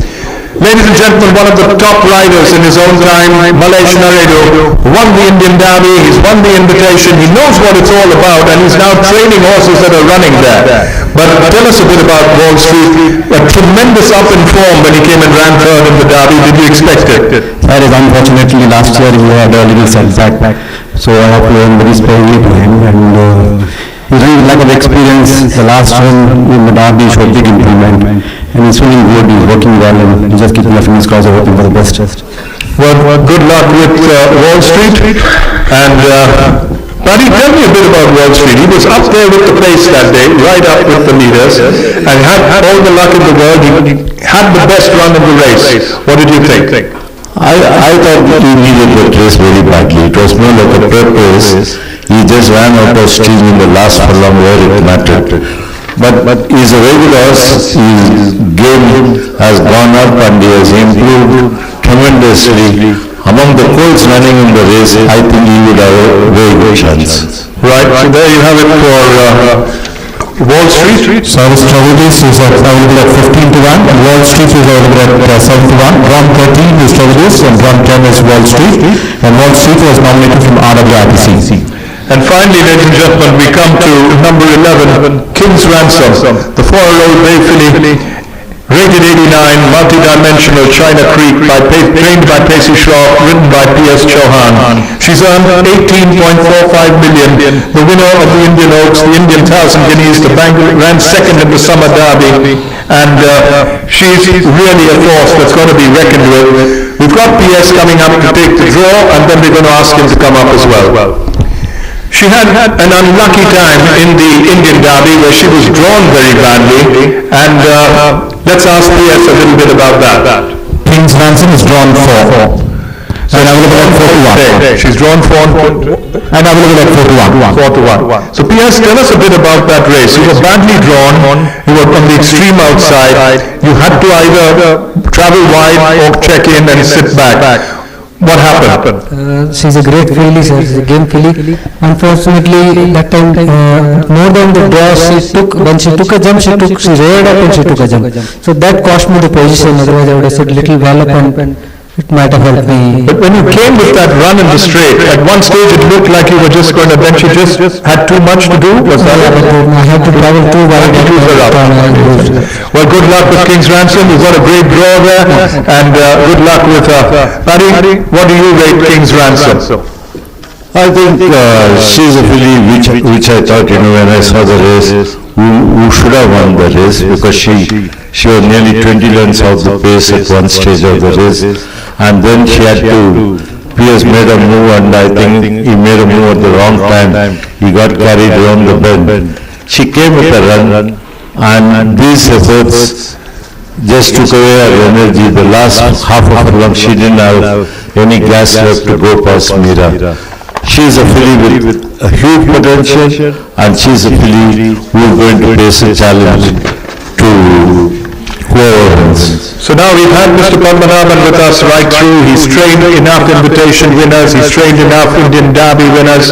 Ladies and gentlemen, one of the top riders in his own time, Malesh Naredu, won the Indian Derby, he's won the invitation, he knows what it's all about, and he's now training horses that are running there. But tell us a bit about Wall Street. A tremendous up in form when he came and ran 3rd in the Derby. Did you expect it? That is unfortunately last year he had a little setback, so I have to earn very sparingly to him, and he's really lack of experience. The last one in the Derby showed big improvement, and he's feeling good, he's working well, and he's just keeping the fingers crossed and hoping for the best. Well, good luck with Wall Street. And Paddy, tell me a bit about Wall Street. He was up there with the pace that day, right up with the leaders, and had all the luck in the world. He had the best run in the race. What did you think? I thought he needed that race very badly. It was more like a prep race. He just ran out of steam in the last furlong where it mattered. But he's a very good horse. His game has gone up and he has improved tremendously. Among the colts running in the race, I think he would have a very good chance. Right, so there you have it for Wall Street. Service Trevelius is available at 15 to 1, and Wall Street is available at 7 to 1. Round 13 is Trevelius, and round 10 is Wall Street, and Wall Street was nominated from RWRTC. And finally, ladies and gentlemen, we come to number 11, King's Ransom, the 4-year-old bay filly, rated 89, multi-dimensional China Creek, trained by Pacey Shaw, ridden by P.S. Chauhan. She's earned 18.45 million, the winner of the Indian Oaks, the Indian 1,000 Guineas, the Bangalore, ran 2nd in the Summer Derby, and she's really a force that's going to be reckoned with. We've got P.S. coming up to take the draw, and then we're going to ask him to come up as well. She had an unlucky time in the Indian Derby where she was drawn very badly, and let's ask P.S. a little bit about that. King's Ransom is drawn 4. So and available at 4 to 1. She's drawn 4 and available at 4 to 1. 4 to 1. So PS, tell us a bit about that race. You were badly drawn, you were on the extreme outside, you had to either travel wide or check in and sit back. What happened? She's a great filly, sir. She's a game filly. Unfortunately, that time, more than the draw she took, when she took a jump, she reared up and she took a jump. So that cost me the position, otherwise I would have said little gallop and it might have helped me. But when you came with that run in the straight, at one stage it looked like you were just going to, then she just had too much to do? Was that it? I had to travel too wide. Well, good luck with King's Ransom. You've got a great draw there, and good luck with Paddy, what do you rate King's Ransom? I think she's a filly which I thought, when I saw the race, who should have won the race, because she was nearly 20 lengths off the pace at one stage of the race, and then she had to, Pierce made a move, and I think he made a move at the wrong time. He got carried around the bend. She came with a run, and these efforts just took away her energy. The last half of her run, she didn't have any gas left to go past Mira. She's a filly with a huge potential, and she's a filly who is going to face a challenge to whoever wins. So now we've had Mr. Padmanabhan with us right through. He's trained enough invitation winners, he's trained enough Indian Derby winners.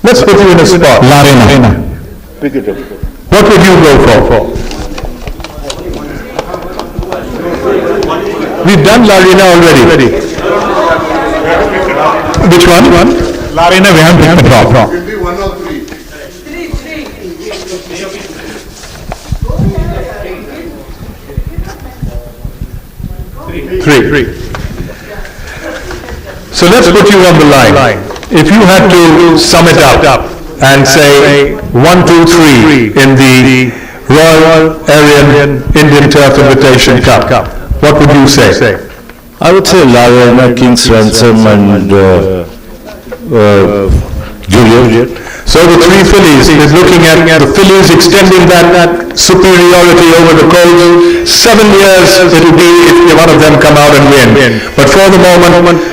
Let's put you in a spot. Larina. What would you go for? We've done Larina already. Which one? Larina, we have picked the draw. Three. So let's put you on the line. If you had to sum it up and say 1, 2, 3 in the Royal Aryan Indian Turf Invitation Cup, what would you say? I would say Larina, King's Ransom, and Juliet. So the three fillies is looking at the fillies extending that superiority over the colts. 7 years it will be if one of them come out and win. But for the moment,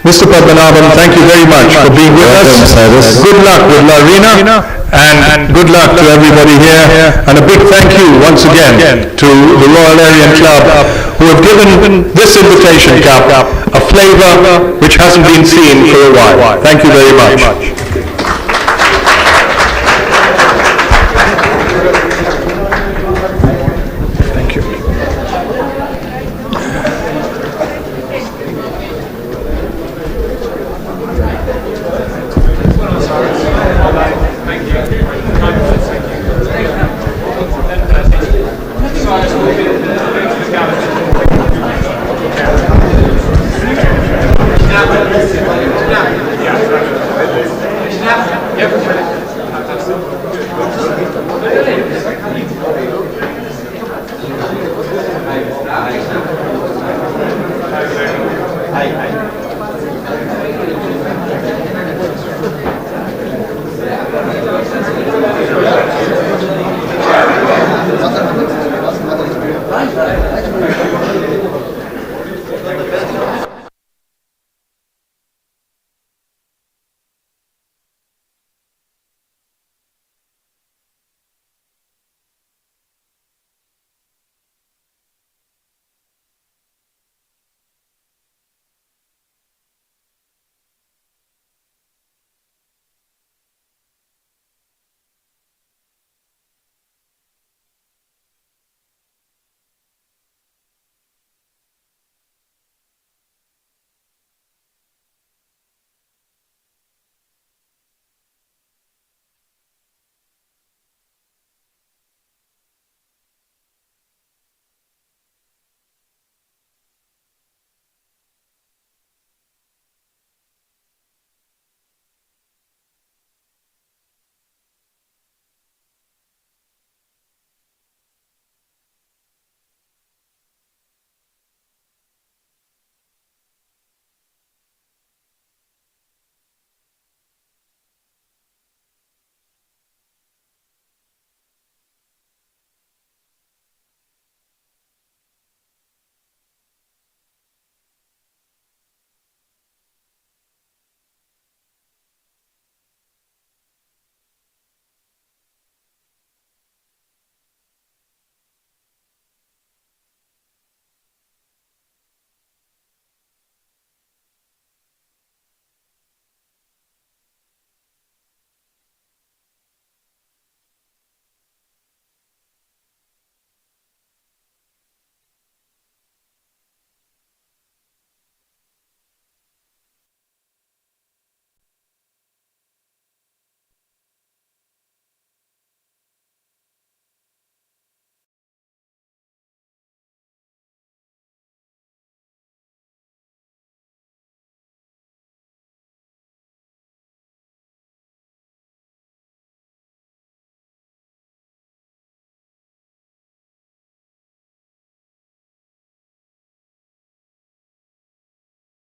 Mr. Padmanabhan, thank you very much for being with us. Good luck with Larina, and good luck to everybody here. And a big thank you once again to the Royal Aryan Club, who have given this Invitation Cup a flavour which hasn't been seen for a while. Thank you very much.